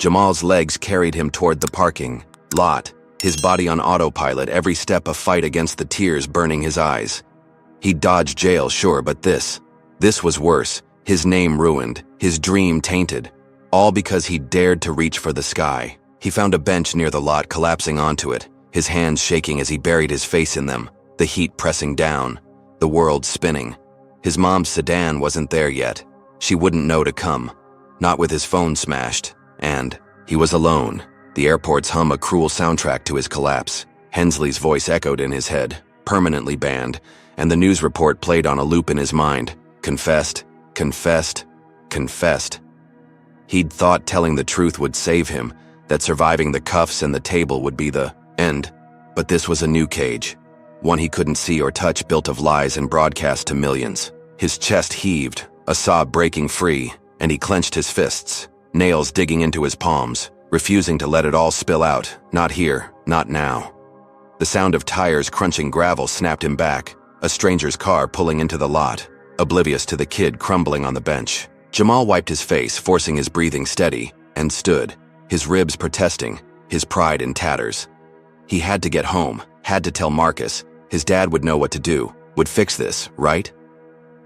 Jamal's legs carried him toward the parking lot, his body on autopilot, every step a fight against the tears burning his eyes. He'd dodged jail, sure, but this was worse. His name ruined, his dream tainted. All because he dared to reach for the sky. He found a bench near the lot, collapsing onto it, his hands shaking as he buried his face in them, the heat pressing down, the world spinning. His mom's sedan wasn't there yet. She wouldn't know to come, not with his phone smashed, and he was alone. The airport's hum a cruel soundtrack to his collapse. Hensley's voice echoed in his head, permanently banned, and the news report played on a loop in his mind. Confessed, confessed, confessed. He'd thought telling the truth would save him, that surviving the cuffs and the table would be the end. But this was a new cage, one he couldn't see or touch, built of lies and broadcast to millions. His chest heaved, a sob breaking free, and he clenched his fists, nails digging into his palms, refusing to let it all spill out. Not here, not now. The sound of tires crunching gravel snapped him back, a stranger's car pulling into the lot, oblivious to the kid crumbling on the bench. Jamal wiped his face, forcing his breathing steady, and stood, his ribs protesting, his pride in tatters. He had to get home, had to tell Marcus. His dad would know what to do, would fix this, right?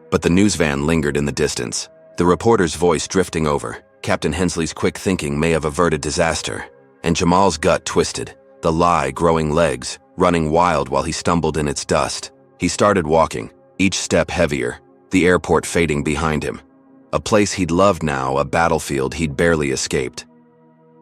But the news van lingered in the distance, the reporter's voice drifting over. Captain Hensley's quick thinking may have averted disaster, and Jamal's gut twisted. the lie growing legs, running wild while he stumbled in its dust. He started walking, each step heavier, the airport fading behind him. A place he'd loved now, a battlefield he'd barely escaped.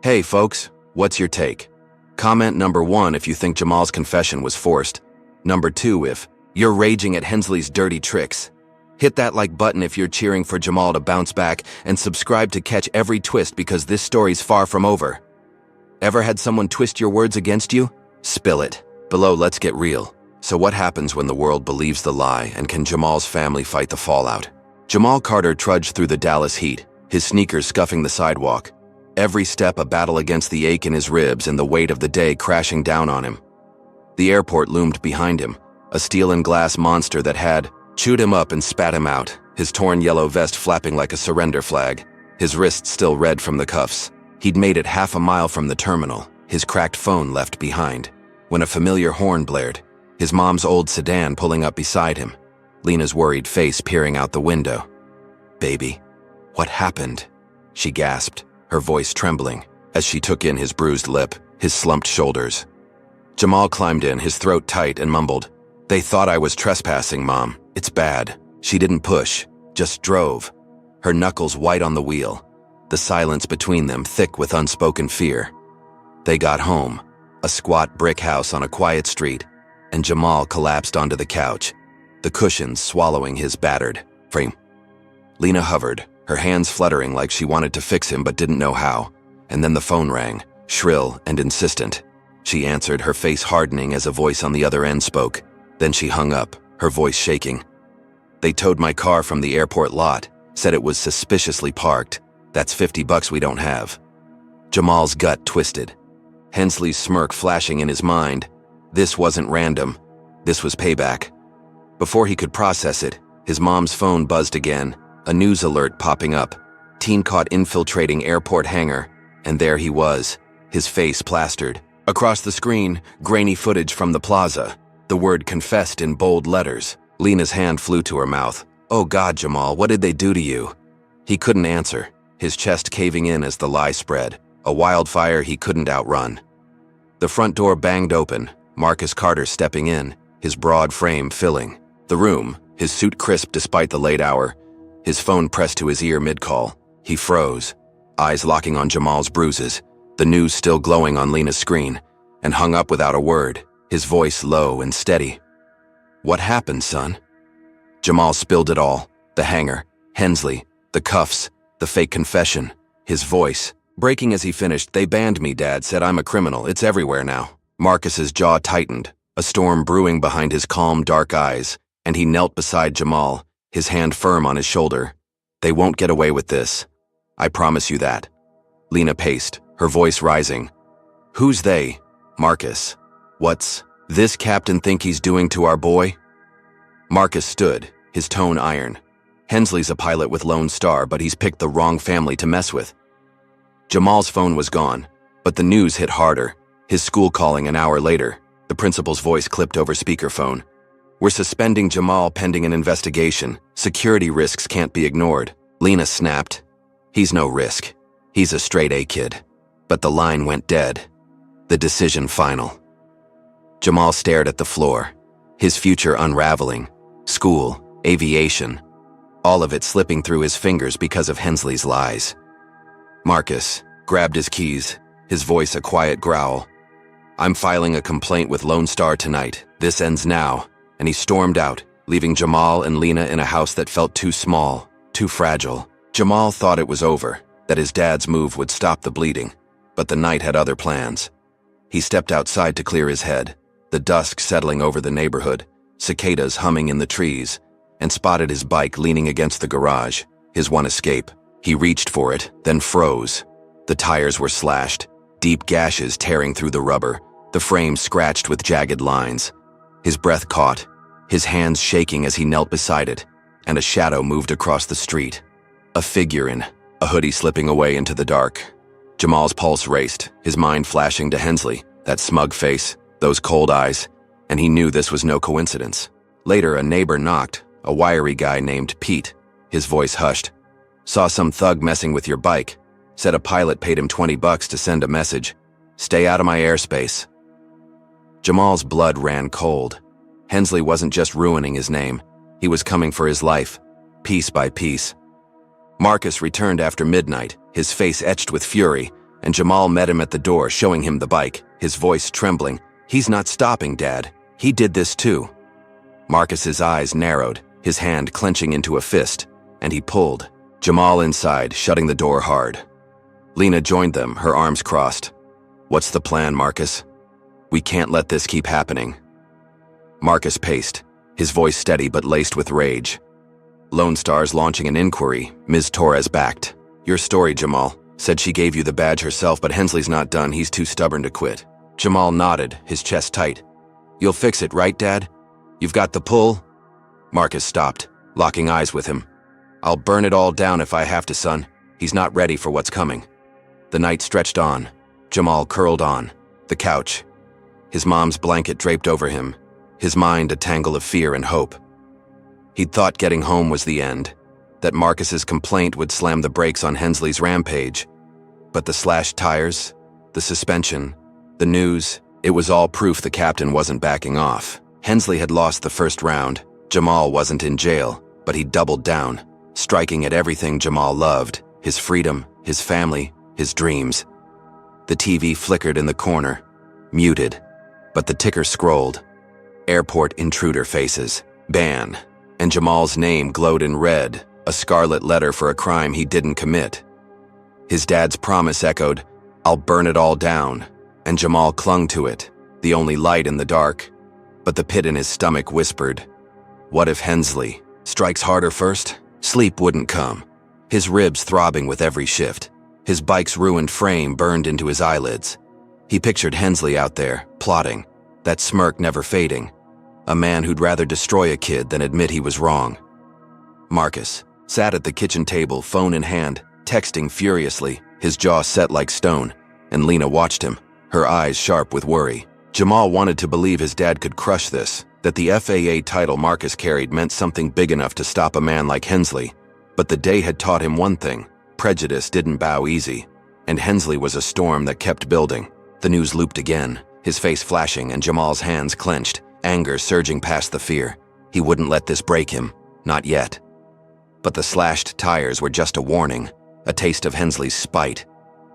Hey folks, what's your take? Comment number 1 if you think Jamal's confession was forced. Number 2 if you're raging at Hensley's dirty tricks. Hit that like button if you're cheering for Jamal to bounce back, and subscribe to catch every twist because this story's far from over. Ever had someone twist your words against you? Spill it. Below, let's get real. So what happens when the world believes the lie, and can Jamal's family fight the fallout? Jamal Carter trudged through the Dallas heat, his sneakers scuffing the sidewalk. Every step a battle against the ache in his ribs and the weight of the day crashing down on him. The airport loomed behind him, a steel and glass monster that had chewed him up and spat him out, his torn yellow vest flapping like a surrender flag, his wrists still red from the cuffs. He'd made it half a mile from the terminal, his cracked phone left behind, when a familiar horn blared, his mom's old sedan pulling up beside him, Lena's worried face peering out the window. "Baby, what happened?" she gasped, her voice trembling, as she took in his bruised lip, his slumped shoulders. Jamal climbed in, his throat tight, and mumbled, "They thought I was trespassing, Mom. It's bad." She didn't push, just drove, her knuckles white on the wheel, the silence between them thick with unspoken fear. They got home, a squat brick house on a quiet street, and Jamal collapsed onto the couch, the cushions swallowing his battered frame. Lena hovered, her hands fluttering like she wanted to fix him but didn't know how, and then the phone rang, shrill and insistent. She answered, her face hardening as a voice on the other end spoke. Then she hung up, her voice shaking. "They towed my car from the airport lot, said it was suspiciously parked. That's $50 we don't have." Jamal's gut twisted, Hensley's smirk flashing in his mind. This wasn't random. This was payback. Before he could process it, his mom's phone buzzed again, a news alert popping up. Teen caught infiltrating airport hangar, and there he was, his face plastered. Across the screen, grainy footage from the plaza, the word confessed in bold letters. Lena's hand flew to her mouth. "Oh God, Jamal, what did they do to you?" He couldn't answer, his chest caving in as the lie spread, a wildfire he couldn't outrun. The front door banged open, Marcus Carter stepping in, his broad frame filling the room, his suit crisp despite the late hour, his phone pressed to his ear mid-call. He froze, eyes locking on Jamal's bruises, the news still glowing on Lena's screen, and hung up without a word, his voice low and steady. "What happened, son?" Jamal spilled it all, the hangar, Hensley, the cuffs, the fake confession, his voice breaking as he finished. "They banned me, Dad said I'm a criminal, it's everywhere now." Marcus's jaw tightened, a storm brewing behind his calm, dark eyes, and he knelt beside Jamal, his hand firm on his shoulder. "They won't get away with this. I promise you that." Lena paced, her voice rising. "Who's they?" "Marcus. What's this captain think he's doing to our boy?" Marcus stood, his tone iron. "Hensley's a pilot with Lone Star, but he's picked the wrong family to mess with." Jamal's phone was gone, but the news hit harder. His school calling an hour later, the principal's voice clipped over speakerphone. "We're suspending Jamal pending an investigation. Security risks can't be ignored." Lena snapped. "He's no risk. He's a straight A kid." But the line went dead. The decision final. Jamal stared at the floor, his future unraveling. School, aviation, all of it slipping through his fingers because of Hensley's lies. Marcus grabbed his keys, his voice a quiet growl. "I'm filing a complaint with Lone Star tonight. This ends now." And he stormed out, leaving Jamal and Lena in a house that felt too small, too fragile. Jamal thought it was over, that his dad's move would stop the bleeding, but the night had other plans. He stepped outside to clear his head, the dusk settling over the neighborhood, cicadas humming in the trees, and spotted his bike leaning against the garage, his one escape. He reached for it, then froze. The tires were slashed, deep gashes tearing through the rubber, the frame scratched with jagged lines. His breath caught, his hands shaking as he knelt beside it, and a shadow moved across the street. A figure in a hoodie slipping away into the dark. Jamal's pulse raced, his mind flashing to Hensley, that smug face, those cold eyes, and he knew this was no coincidence. Later, a neighbor knocked, a wiry guy named Pete, his voice hushed. "Saw some thug messing with your bike. Said a pilot paid him $20 to send a message. Stay out of my airspace." Jamal's blood ran cold. Hensley wasn't just ruining his name. He was coming for his life, piece by piece. Marcus returned after midnight, his face etched with fury, and Jamal met him at the door, showing him the bike, his voice trembling. "He's not stopping, Dad. He did this too." Marcus's eyes narrowed, his hand clenching into a fist, and he pulled. Jamal inside, shutting the door hard. Lena joined them, her arms crossed. "What's the plan, Marcus? We can't let this keep happening." Marcus paced, his voice steady but laced with rage. "Lone Star's launching an inquiry," Ms. Torres backed. "Your story, Jamal. Said she gave you the badge herself, but Hensley's not done. He's too stubborn to quit." Jamal nodded, his chest tight. "You'll fix it, right, Dad? You've got the pull?" Marcus stopped, locking eyes with him. "I'll burn it all down if I have to, son. He's not ready for what's coming." The night stretched on. Jamal curled on the couch, his mom's blanket draped over him, his mind a tangle of fear and hope. He'd thought getting home was the end, that Marcus's complaint would slam the brakes on Hensley's rampage. But the slashed tires, the suspension, the news, it was all proof the captain wasn't backing off. Hensley had lost the first round. Jamal wasn't in jail, but he doubled down, striking at everything Jamal loved: his freedom, his family, his dreams. The TV flickered in the corner, muted, but the ticker scrolled. Airport intruder faces, ban, and Jamal's name glowed in red, a scarlet letter for a crime he didn't commit. His dad's promise echoed, "I'll burn it all down," and Jamal clung to it, the only light in the dark. But the pit in his stomach whispered, what if Hensley strikes harder first? Sleep wouldn't come, his ribs throbbing with every shift. His bike's ruined frame burned into his eyelids. He pictured Hensley out there, plotting, that smirk never fading. A man who'd rather destroy a kid than admit he was wrong. Marcus sat at the kitchen table, phone in hand, texting furiously, his jaw set like stone, and Lena watched him, her eyes sharp with worry. Jamal wanted to believe his dad could crush this, that the FAA title Marcus carried meant something big enough to stop a man like Hensley. But the day had taught him one thing: prejudice didn't bow easy, and Hensley was a storm that kept building. The news looped again, his face flashing and Jamal's hands clenched, anger surging past the fear. He wouldn't let this break him, not yet. But the slashed tires were just a warning, a taste of Hensley's spite.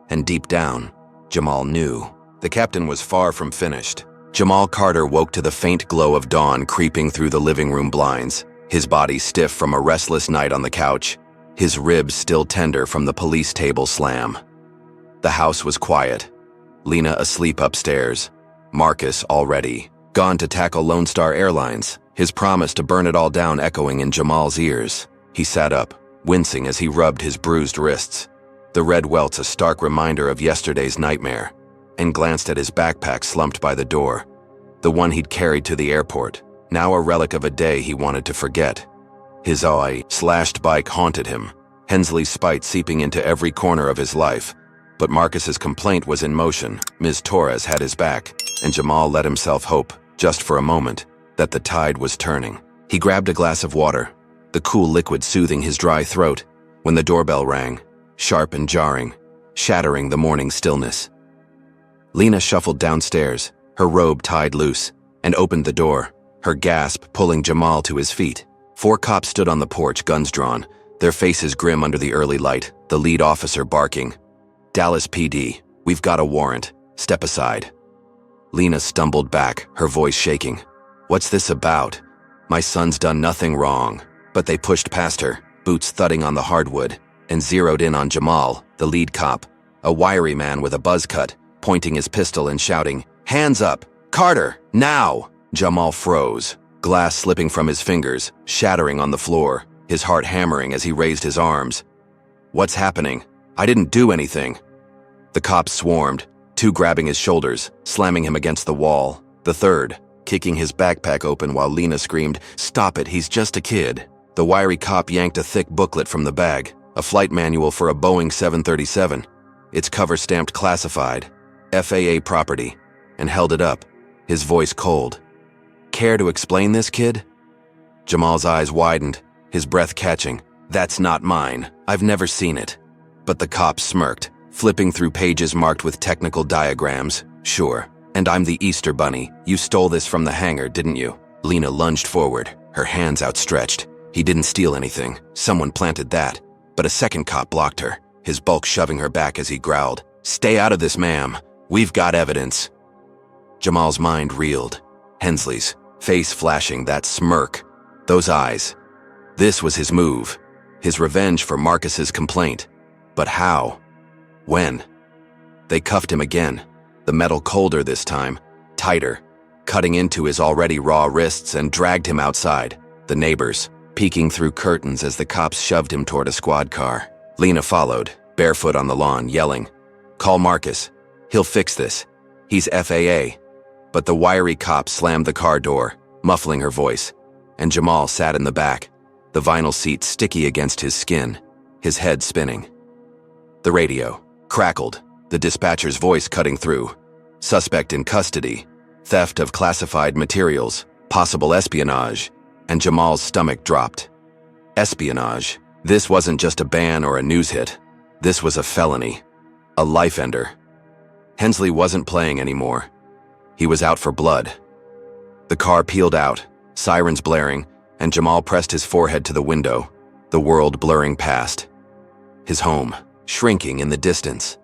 And deep down, Jamal knew the captain was far from finished. Jamal Carter woke to the faint glow of dawn creeping through the living room blinds, his body stiff from a restless night on the couch, his ribs still tender from the police table slam. The house was quiet. Lena asleep upstairs. Marcus already gone to tackle Lone Star Airlines, his promise to burn it all down echoing in Jamal's ears. He sat up, wincing as he rubbed his bruised wrists, the red welts a stark reminder of yesterday's nightmare, and glanced at his backpack slumped by the door, the one he'd carried to the airport, now a relic of a day he wanted to forget. His slashed bike haunted him, Hensley's spite seeping into every corner of his life. But Marcus's complaint was in motion. Ms. Torres had his back, and Jamal let himself hope, just for a moment, that the tide was turning. He grabbed a glass of water, the cool liquid soothing his dry throat, when the doorbell rang, sharp and jarring, shattering the morning stillness. Lena shuffled downstairs, her robe tied loose, and opened the door, her gasp pulling Jamal to his feet. 4 cops stood on the porch, guns drawn, their faces grim under the early light, the lead officer barking, "Dallas PD, we've got a warrant. Step aside." Lena stumbled back, her voice shaking. "What's this about? My son's done nothing wrong." But they pushed past her, boots thudding on the hardwood, and zeroed in on Jamal, the lead cop, a wiry man with a buzz cut, pointing his pistol and shouting, "Hands up! Carter, now!" Jamal froze, glass slipping from his fingers, shattering on the floor, his heart hammering as he raised his arms. "What's happening? I didn't do anything." The cops swarmed, 2 grabbing his shoulders, slamming him against the wall, the 3rd kicking his backpack open while Lena screamed, "Stop it, he's just a kid." The wiry cop yanked a thick booklet from the bag, a flight manual for a Boeing 737, its cover stamped classified, FAA property, and held it up, his voice cold. "Care to explain this, kid?" Jamal's eyes widened, his breath catching. "That's not mine. I've never seen it." But the cop smirked, flipping through pages marked with technical diagrams. "Sure. And I'm the Easter Bunny. You stole this from the hangar, didn't you? Lena lunged forward, her hands outstretched. He didn't steal anything. Someone planted that. But a second cop blocked her, his bulk shoving her back as he growled, "Stay out of this, ma'am. We've got evidence." Jamal's mind reeled. Hensley's face flashing, that smirk, those eyes. This was his move, his revenge for Marcus's complaint. But how? When? They cuffed him again, the metal colder this time, tighter, cutting into his already raw wrists, and dragged him outside. The neighbors, peeking through curtains as the cops shoved him toward a squad car. Lena followed, barefoot on the lawn, yelling, "Call Marcus. He'll fix this. He's FAA." But the wiry cop slammed the car door, muffling her voice, and Jamal sat in the back, the vinyl seat sticky against his skin, his head spinning. The radio crackled, the dispatcher's voice cutting through. Suspect in custody, theft of classified materials, possible espionage, and Jamal's stomach dropped. Espionage. This wasn't just a ban or a news hit. This was a felony, a life ender. Hensley wasn't playing anymore. He was out for blood. The car peeled out, sirens blaring, and Jamal pressed his forehead to the window, the world blurring past. His home, shrinking in the distance.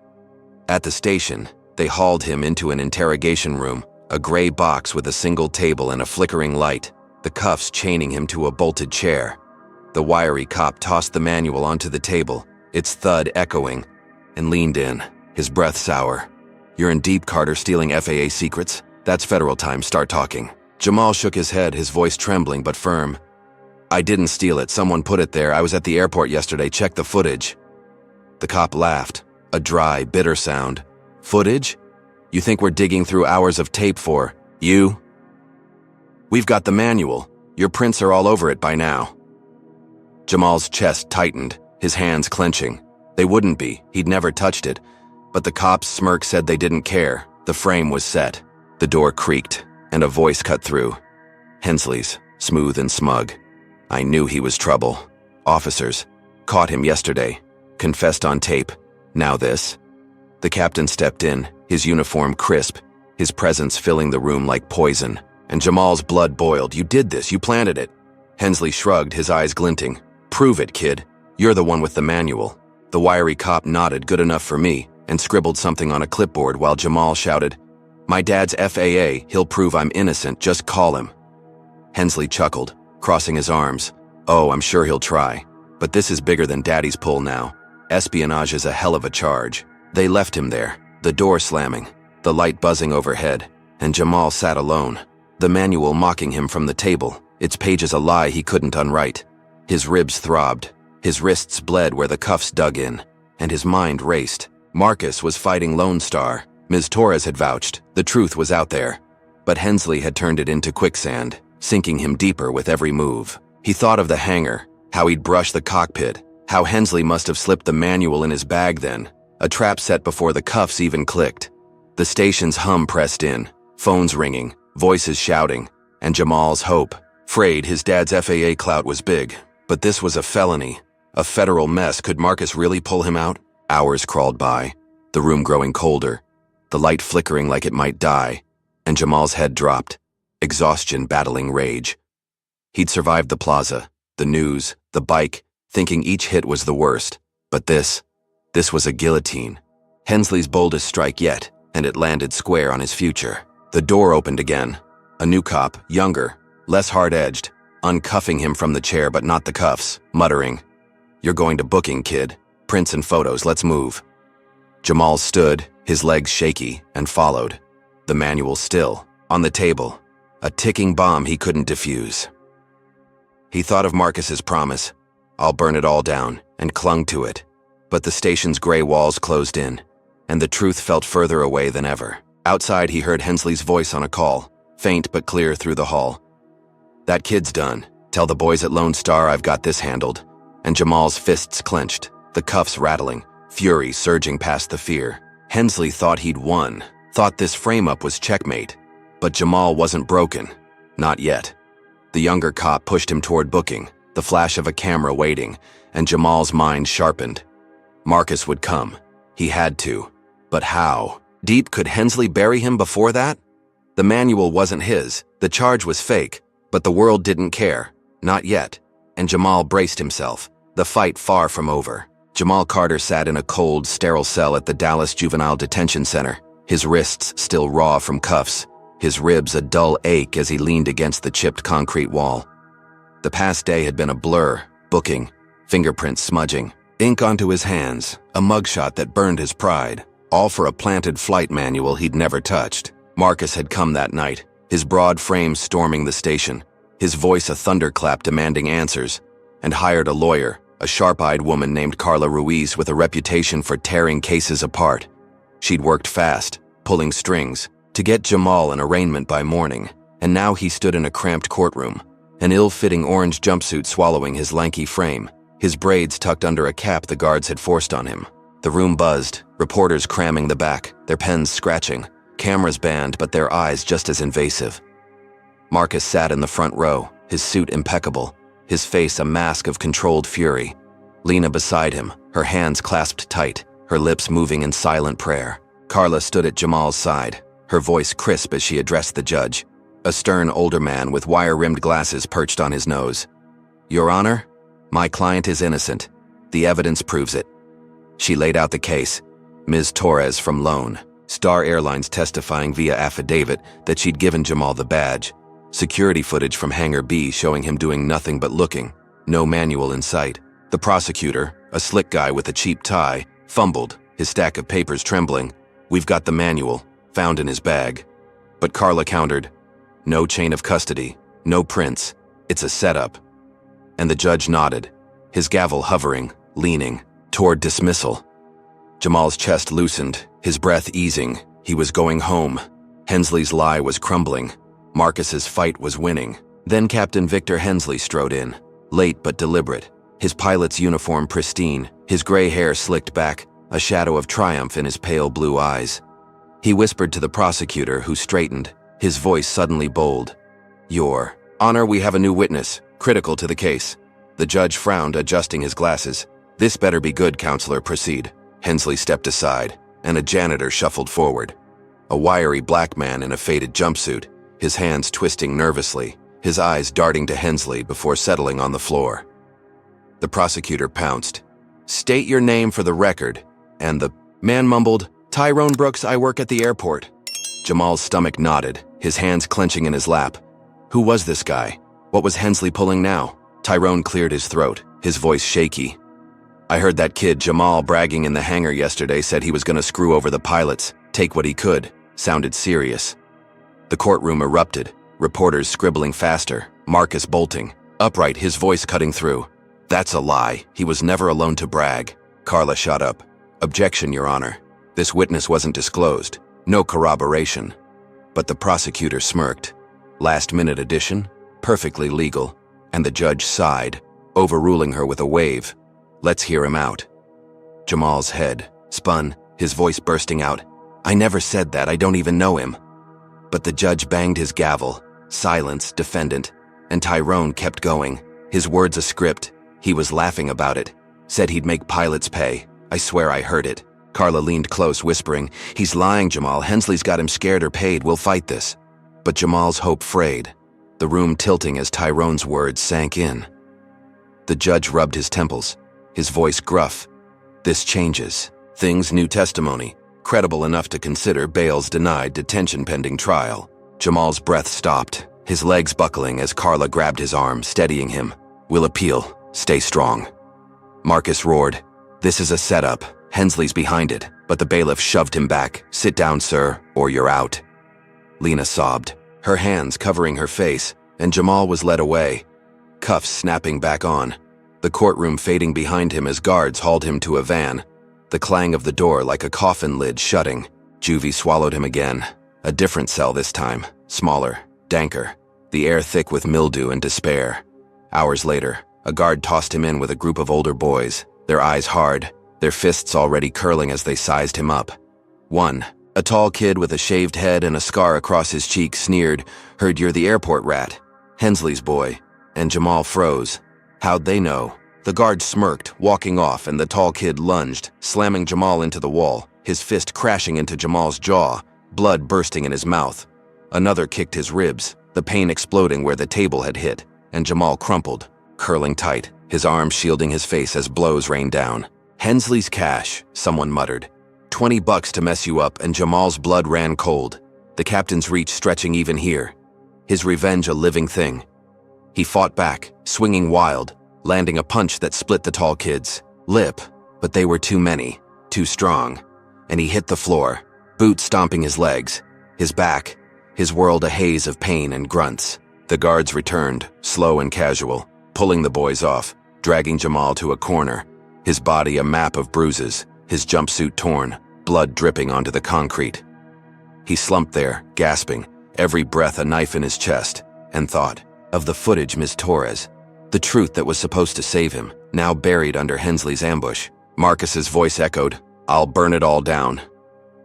At the station, they hauled him into an interrogation room, a gray box with a single table and a flickering light, the cuffs chaining him to a bolted chair. The wiry cop tossed the manual onto the table, its thud echoing, and leaned in, his breath sour. "You're in deep, Carter, stealing FAA secrets? That's federal time, start talking." Jamal shook his head, his voice trembling but firm. "I didn't steal it, someone put it there. I was at the airport yesterday, check the footage." The cop laughed, a dry, bitter sound. "Footage? You think we're digging through hours of tape for you? We've got the manual. Your prints are all over it by now." Jamal's chest tightened, his hands clenching. They wouldn't be, he'd never touched it. But the cop's smirk said they didn't care. The frame was set. The door creaked, and a voice cut through. Hensley's, smooth and smug. "I knew he was trouble. Officers. Caught him yesterday. Confessed on tape. Now this." The captain stepped in, his uniform crisp, his presence filling the room like poison. And Jamal's blood boiled. "You did this. You planted it." Hensley shrugged, his eyes glinting. "Prove it, kid. You're the one with the manual." The wiry cop nodded, "Good enough for me," and scribbled something on a clipboard while Jamal shouted, "My dad's FAA. He'll prove I'm innocent. Just call him." Hensley chuckled, crossing his arms. "Oh, I'm sure he'll try. But this is bigger than Daddy's pull now. Espionage is a hell of a charge." They left him there, the door slamming, the light buzzing overhead, and Jamal sat alone, the manual mocking him from the table, its pages a lie he couldn't unwrite. His ribs throbbed, his wrists bled where the cuffs dug in, and his mind raced. Marcus was fighting Lone Star. Ms. Torres had vouched. The truth was out there. But Hensley had turned it into quicksand, sinking him deeper with every move. He thought of the hangar, how he'd brushed the cockpit, how Hensley must have slipped the manual in his bag then, a trap set before the cuffs even clicked. The station's hum pressed in, phones ringing, voices shouting, and Jamal's hope. Frayed, his dad's FAA clout was big, but this was a felony, a federal mess. Could Marcus really pull him out? Hours crawled by, the room growing colder, the light flickering like it might die, and Jamal's head dropped, exhaustion battling rage. He'd survived the plaza, the news, the bike, thinking each hit was the worst. But this was a guillotine. Hensley's boldest strike yet, and it landed square on his future. The door opened again. A new cop, younger, less hard-edged, uncuffing him from the chair but not the cuffs, muttering, "You're going to booking, kid. Prints and photos, let's move." Jamal stood, his legs shaky, and followed. The manual still, on the table, a ticking bomb he couldn't defuse. He thought of Marcus's promise, "I'll burn it all down," and clung to it. But the station's gray walls closed in, and the truth felt further away than ever. Outside, he heard Hensley's voice on a call, faint but clear through the hall. "That kid's done. Tell the boys at Lone Star I've got this handled." And Jamal's fists clenched, the cuffs rattling, fury surging past the fear. Hensley thought he'd won, thought this frame-up was checkmate. But Jamal wasn't broken. Not yet. The younger cop pushed him toward booking, the flash of a camera waiting, and Jamal's mind sharpened. Marcus would come. He had to. But how? Deep, could Hensley bury him before that? The manual wasn't his, the charge was fake, but the world didn't care. Not yet. And Jamal braced himself, the fight far from over. Jamal Carter sat in a cold, sterile cell at the Dallas Juvenile Detention Center, his wrists still raw from cuffs, his ribs a dull ache as he leaned against the chipped concrete wall. The past day had been a blur, booking, fingerprints smudging, ink onto his hands, a mugshot that burned his pride, all for a planted flight manual he'd never touched. Marcus had come that night, his broad frame storming the station, his voice a thunderclap demanding answers, and hired a lawyer, a sharp-eyed woman named Carla Ruiz with a reputation for tearing cases apart. She'd worked fast, pulling strings, to get Jamal an arraignment by morning, and now he stood in a cramped courtroom, an ill-fitting orange jumpsuit swallowing his lanky frame, his braids tucked under a cap the guards had forced on him. The room buzzed, reporters cramming the back, their pens scratching, cameras banned but their eyes just as invasive. Marcus sat in the front row, his suit impeccable, his face a mask of controlled fury. Lena beside him, her hands clasped tight, her lips moving in silent prayer. Carla stood at Jamal's side, her voice crisp as she addressed the judge, a stern older man with wire-rimmed glasses perched on his nose. "Your Honor, my client is innocent. The evidence proves it." She laid out the case. Ms. Torres from Lone, Star Airlines testifying via affidavit that she'd given Jamal the badge. Security footage from Hangar B showing him doing nothing but looking. No manual in sight. The prosecutor, a slick guy with a cheap tie, fumbled, his stack of papers trembling. "We've got the manual, found in his bag." But Carla countered, "No chain of custody, no prints. It's a setup." And the judge nodded, his gavel hovering, leaning, toward dismissal. Jamal's chest loosened, his breath easing. He was going home. Hensley's lie was crumbling. Marcus's fight was winning. Then Captain Victor Hensley strode in, late but deliberate, his pilot's uniform pristine, his gray hair slicked back, a shadow of triumph in his pale blue eyes. He whispered to the prosecutor, who straightened, his voice suddenly bold. "Your Honor, we have a new witness, critical to the case." The judge frowned, adjusting his glasses. "This better be good, Counselor, proceed." Hensley stepped aside, and a janitor shuffled forward. A wiry black man in a faded jumpsuit, his hands twisting nervously, his eyes darting to Hensley before settling on the floor. The prosecutor pounced. "State your name for the record." And the man mumbled, "Tyrone Brooks, I work at the airport." Jamal's stomach knotted, his hands clenching in his lap. Who was this guy? What was Hensley pulling now? Tyrone cleared his throat, his voice shaky. "I heard that kid Jamal bragging in the hangar yesterday said he was going to screw over the pilots, take what he could." Sounded serious. The courtroom erupted, reporters scribbling faster, Marcus bolting, upright, his voice cutting through. "That's a lie. He was never alone to brag." Carla shot up. "Objection, Your Honor. This witness wasn't disclosed. No corroboration." But the prosecutor smirked. Last-minute addition? Perfectly legal. And the judge sighed, overruling her with a wave. "Let's hear him out." Jamal's head spun, his voice bursting out. "I never said that. I don't even know him." But the judge banged his gavel. Silence, defendant. And Tyrone kept going, his words a script. He was laughing about it. Said he'd make pilots pay. I swear I heard it. Carla leaned close, whispering, "He's lying, Jamal. Hensley's got him scared or paid. We'll fight this." But Jamal's hope frayed, the room tilting as Tyrone's words sank in. The judge rubbed his temples, his voice gruff. "This changes. Things, new testimony. Credible enough to consider bail's denied, detention pending trial." Jamal's breath stopped, his legs buckling as Carla grabbed his arm, steadying him. "We'll appeal. Stay strong." Marcus roared, "This is a setup. Hensley's behind it." But the bailiff shoved him back. "Sit down, sir, or you're out." Lena sobbed, her hands covering her face, and Jamal was led away, cuffs snapping back on, the courtroom fading behind him as guards hauled him to a van, the clang of the door like a coffin lid shutting. Juvie swallowed him again, a different cell this time, smaller, danker, the air thick with mildew and despair. Hours later, a guard tossed him in with a group of older boys, their eyes hard, their fists already curling as they sized him up. One, a tall kid with a shaved head and a scar across his cheek, sneered, "Heard you're the airport rat." Hensley's boy. And Jamal froze. How'd they know? The guard smirked, walking off, and the tall kid lunged, slamming Jamal into the wall, his fist crashing into Jamal's jaw, blood bursting in his mouth. Another kicked his ribs, the pain exploding where the table had hit, and Jamal crumpled, curling tight, his arms shielding his face as blows rained down. "Hensley's cash," someone muttered. $20 to mess you up, and Jamal's blood ran cold, the captain's reach stretching even here. His revenge a living thing. He fought back, swinging wild, landing a punch that split the tall kid's lip, but they were too many, too strong, and he hit the floor, boots stomping his legs, his back, his world a haze of pain and grunts. The guards returned, slow and casual, pulling the boys off, dragging Jamal to a corner, his body a map of bruises, his jumpsuit torn, blood dripping onto the concrete. He slumped there, gasping, every breath a knife in his chest, and thought of the footage Ms. Torres, the truth that was supposed to save him, now buried under Hensley's ambush. Marcus's voice echoed, "I'll burn it all down."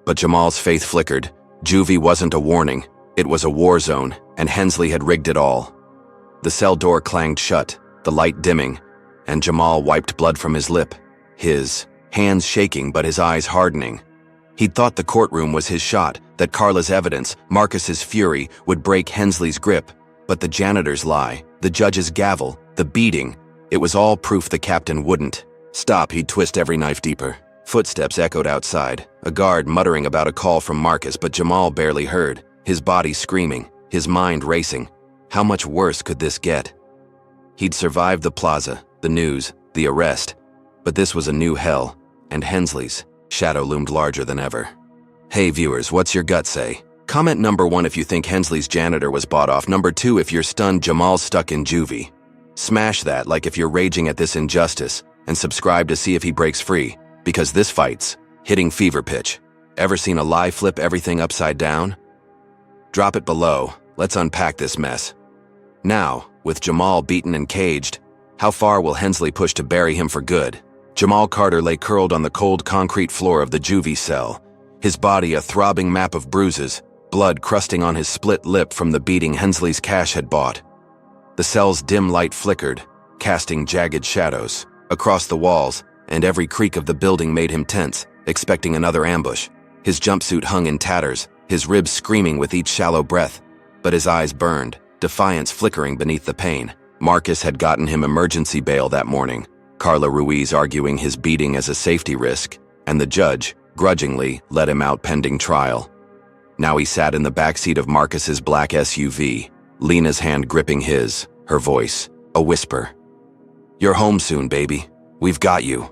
But Jamal's faith flickered. Juvie wasn't a warning, it was a war zone, and Hensley had rigged it all. The cell door clanged shut, the light dimming, and Jamal wiped blood from his lip, his hands shaking but his eyes hardening. He'd thought the courtroom was his shot, that Carla's evidence, Marcus's fury, would break Hensley's grip. But the janitor's lie, the judge's gavel, the beating, it was all proof the captain wouldn't. Stop, he'd twist every knife deeper. Footsteps echoed outside, a guard muttering about a call from Marcus, but Jamal barely heard, his body screaming, his mind racing. How much worse could this get? He'd survived the plaza, the news, the arrest, but this was a new hell, and Hensley's shadow loomed larger than ever. Hey viewers, what's your gut say? Comment number 1 if you think Hensley's janitor was bought off. Number 2 if you're stunned Jamal's stuck in juvie. Smash that like if you're raging at this injustice, and subscribe to see if he breaks free, because this fight's hitting fever pitch. Ever seen a lie flip everything upside down? Drop it below, let's unpack this mess. Now, with Jamal beaten and caged, how far will Hensley push to bury him for good? Jamal Carter lay curled on the cold concrete floor of the juvie cell, his body a throbbing map of bruises, blood crusting on his split lip from the beating Hensley's cash had bought. The cell's dim light flickered, casting jagged shadows across the walls, and every creak of the building made him tense, expecting another ambush. His jumpsuit hung in tatters, his ribs screaming with each shallow breath, but his eyes burned, defiance flickering beneath the pain. Marcus had gotten him emergency bail that morning, Carla Ruiz arguing his beating as a safety risk, and the judge, grudgingly, let him out pending trial. Now he sat in the backseat of Marcus's black SUV, Lena's hand gripping his, her voice, a whisper. "You're home soon, baby. We've got you."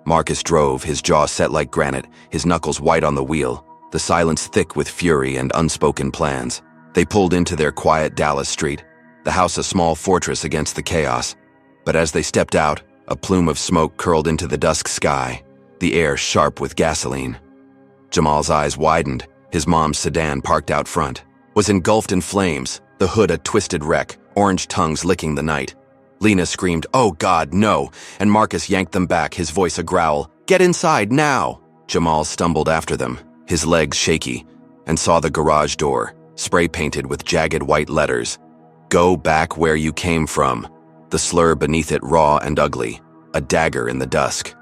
Marcus drove, his jaw set like granite, his knuckles white on the wheel, the silence thick with fury and unspoken plans. They pulled into their quiet Dallas street, the house a small fortress against the chaos. But as they stepped out, a plume of smoke curled into the dusk sky, the air sharp with gasoline. Jamal's eyes widened. His mom's sedan parked out front was engulfed in flames, the hood a twisted wreck, orange tongues licking the night. Lena screamed, "Oh God, no!" and Marcus yanked them back, his voice a growl, "Get inside, now!" Jamal stumbled after them, his legs shaky, and saw the garage door, spray-painted with jagged white letters. "Go back where you came from." The slur beneath it raw and ugly, a dagger in the dusk.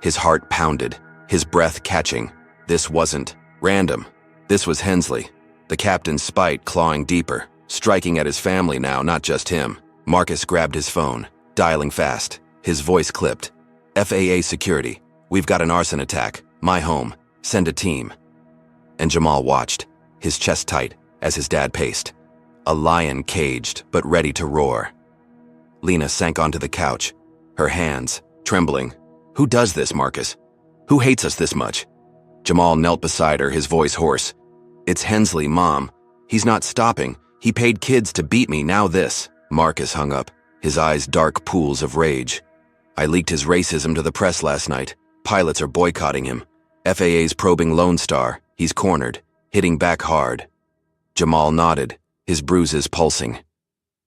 His heart pounded, his breath catching. This wasn't random. This was Hensley, the captain's spite clawing deeper, striking at his family now, not just him. Marcus grabbed his phone, dialing fast, his voice clipped. "FAA security, we've got an arson attack, my home, send a team." And Jamal watched, his chest tight, as his dad paced. A lion caged, but ready to roar. Lena sank onto the couch, her hands trembling. "Who does this, Marcus? Who hates us this much?" Jamal knelt beside her, his voice hoarse. "It's Hensley, Mom. He's not stopping. He paid kids to beat me, now this." Marcus hung up, his eyes dark pools of rage. "I leaked his racism to the press last night. Pilots are boycotting him. FAA's probing Lone Star. He's cornered, hitting back hard." Jamal nodded, his bruises pulsing.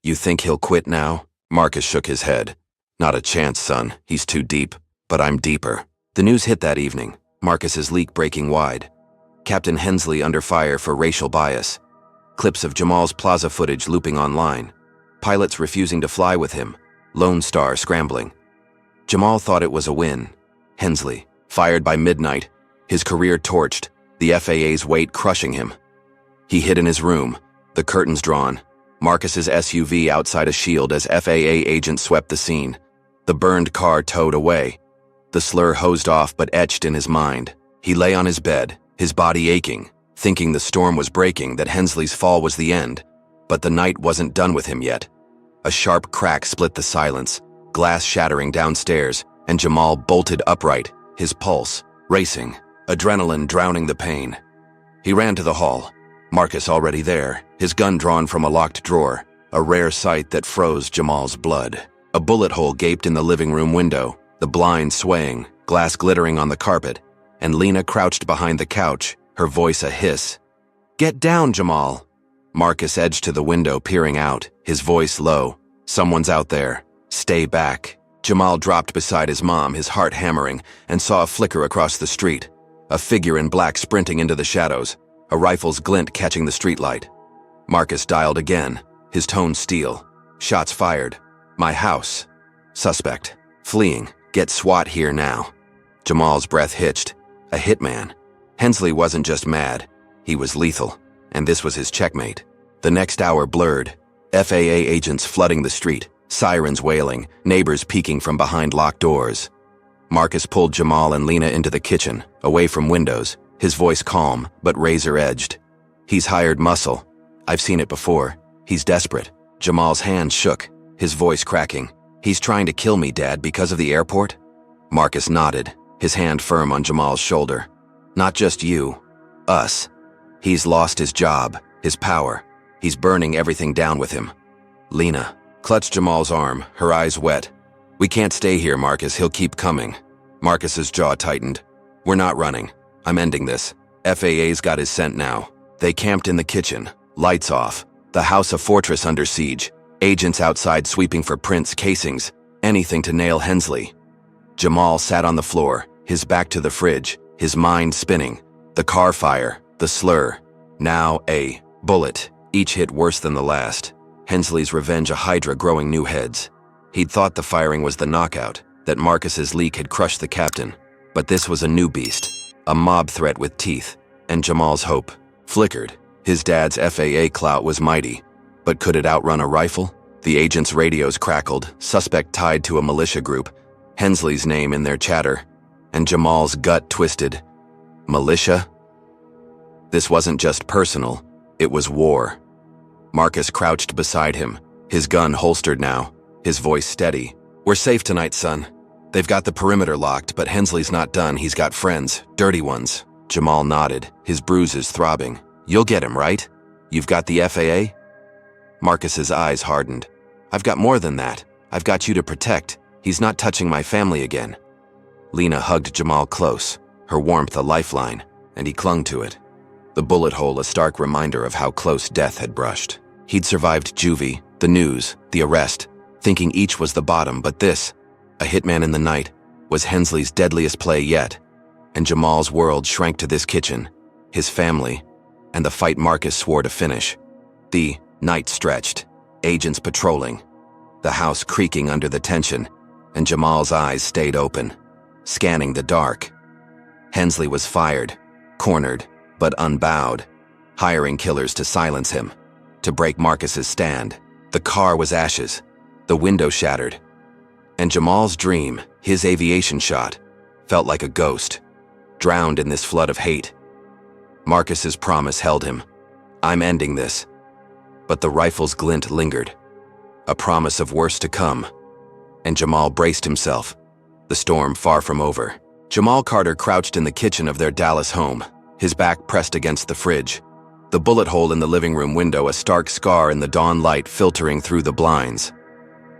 "You think he'll quit now?" Marcus shook his head. "Not a chance, son. He's too deep. But I'm deeper." The news hit that evening, Marcus's leak breaking wide. Captain Hensley under fire for racial bias. Clips of Jamal's plaza footage looping online. Pilots refusing to fly with him. Lone Star scrambling. Jamal thought it was a win. Hensley, fired by midnight, his career torched, the FAA's weight crushing him. He hid in his room, the curtains drawn, Marcus's SUV outside a shield as FAA agents swept the scene. The burned car towed away. The slur hosed off but etched in his mind. He lay on his bed, his body aching, thinking the storm was breaking, that Hensley's fall was the end. But the night wasn't done with him yet. A sharp crack split the silence, glass shattering downstairs, and Jamal bolted upright, his pulse racing, adrenaline drowning the pain. He ran to the hall. Marcus already there, his gun drawn from a locked drawer, a rare sight that froze Jamal's blood. A bullet hole gaped in the living room window, the blinds swaying, glass glittering on the carpet, and Lena crouched behind the couch, her voice a hiss. "Get down, Jamal!" Marcus edged to the window, peering out, his voice low. "Someone's out there. Stay back." Jamal dropped beside his mom, his heart hammering, and saw a flicker across the street. A figure in black sprinting into the shadows, a rifle's glint catching the streetlight. Marcus dialed again, his tone steel. "Shots fired. My house. Suspect. Fleeing. Get SWAT here now." Jamal's breath hitched. A hitman. Hensley wasn't just mad. He was lethal. And this was his checkmate. The next hour blurred. FAA agents flooding the street, sirens wailing, neighbors peeking from behind locked doors. Marcus pulled Jamal and Lena into the kitchen, away from windows, his voice calm but razor-edged. "He's hired muscle. I've seen it before. He's desperate." Jamal's hand shook, his voice cracking. "He's trying to kill me, Dad, because of the airport?" Marcus nodded, his hand firm on Jamal's shoulder. "Not just you. Us. He's lost his job, his power. He's burning everything down with him." Lena clutched Jamal's arm, her eyes wet. "We can't stay here, Marcus. He'll keep coming." Marcus's jaw tightened. "We're not running. I'm ending this. FAA's got his scent now." They camped in the kitchen, lights off, the house a fortress under siege, agents outside sweeping for prints, casings, anything to nail Hensley. Jamal sat on the floor, his back to the fridge, his mind spinning. The car fire, the slur, now a bullet, each hit worse than the last. Hensley's revenge a hydra growing new heads. He'd thought the firing was the knockout, that Marcus's leak had crushed the captain. But this was a new beast, a mob threat with teeth, and Jamal's hope flickered. His dad's FAA clout was mighty, but could it outrun a rifle? The agents' radios crackled, suspect tied to a militia group, Hensley's name in their chatter, and Jamal's gut twisted. Militia? This wasn't just personal, it was war. Marcus crouched beside him, his gun holstered now, his voice steady. "We're safe tonight, son. They've got the perimeter locked, but Hensley's not done. He's got friends, dirty ones." Jamal nodded, his bruises throbbing. "You'll get him, right? You've got the FAA?" Marcus's eyes hardened. "I've got more than that. I've got you to protect. He's not touching my family again." Lena hugged Jamal close, her warmth a lifeline, and he clung to it. The bullet hole a stark reminder of how close death had brushed. He'd survived juvie, the news, the arrest, thinking each was the bottom, but this, a hitman in the night, was Hensley's deadliest play yet. And Jamal's world shrank to this kitchen, his family, and the fight Marcus swore to finish. The night stretched, agents patrolling, the house creaking under the tension, and Jamal's eyes stayed open, scanning the dark. Hensley was fired, cornered, but unbowed, hiring killers to silence him, to break Marcus's stand. The car was ashes, the window shattered, and Jamal's dream, his aviation shot, felt like a ghost, drowned in this flood of hate. Marcus's promise held him. "I'm ending this." But the rifle's glint lingered, a promise of worse to come. And Jamal braced himself, the storm far from over. Jamal Carter crouched in the kitchen of their Dallas home, his back pressed against the fridge. The bullet hole in the living room window a stark scar in the dawn light filtering through the blinds.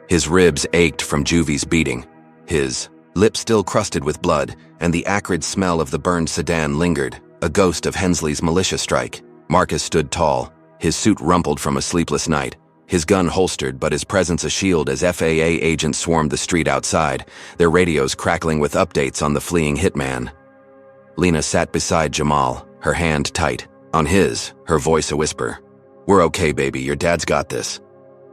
His ribs ached from juvie's beating, his lips still crusted with blood, and the acrid smell of the burned sedan lingered, a ghost of Hensley's militia strike. Marcus stood tall, his suit rumpled from a sleepless night, his gun holstered but his presence a shield as FAA agents swarmed the street outside, their radios crackling with updates on the fleeing hitman. Lena sat beside Jamal, her hand tight. On his, her voice a whisper. "We're okay, baby, your dad's got this."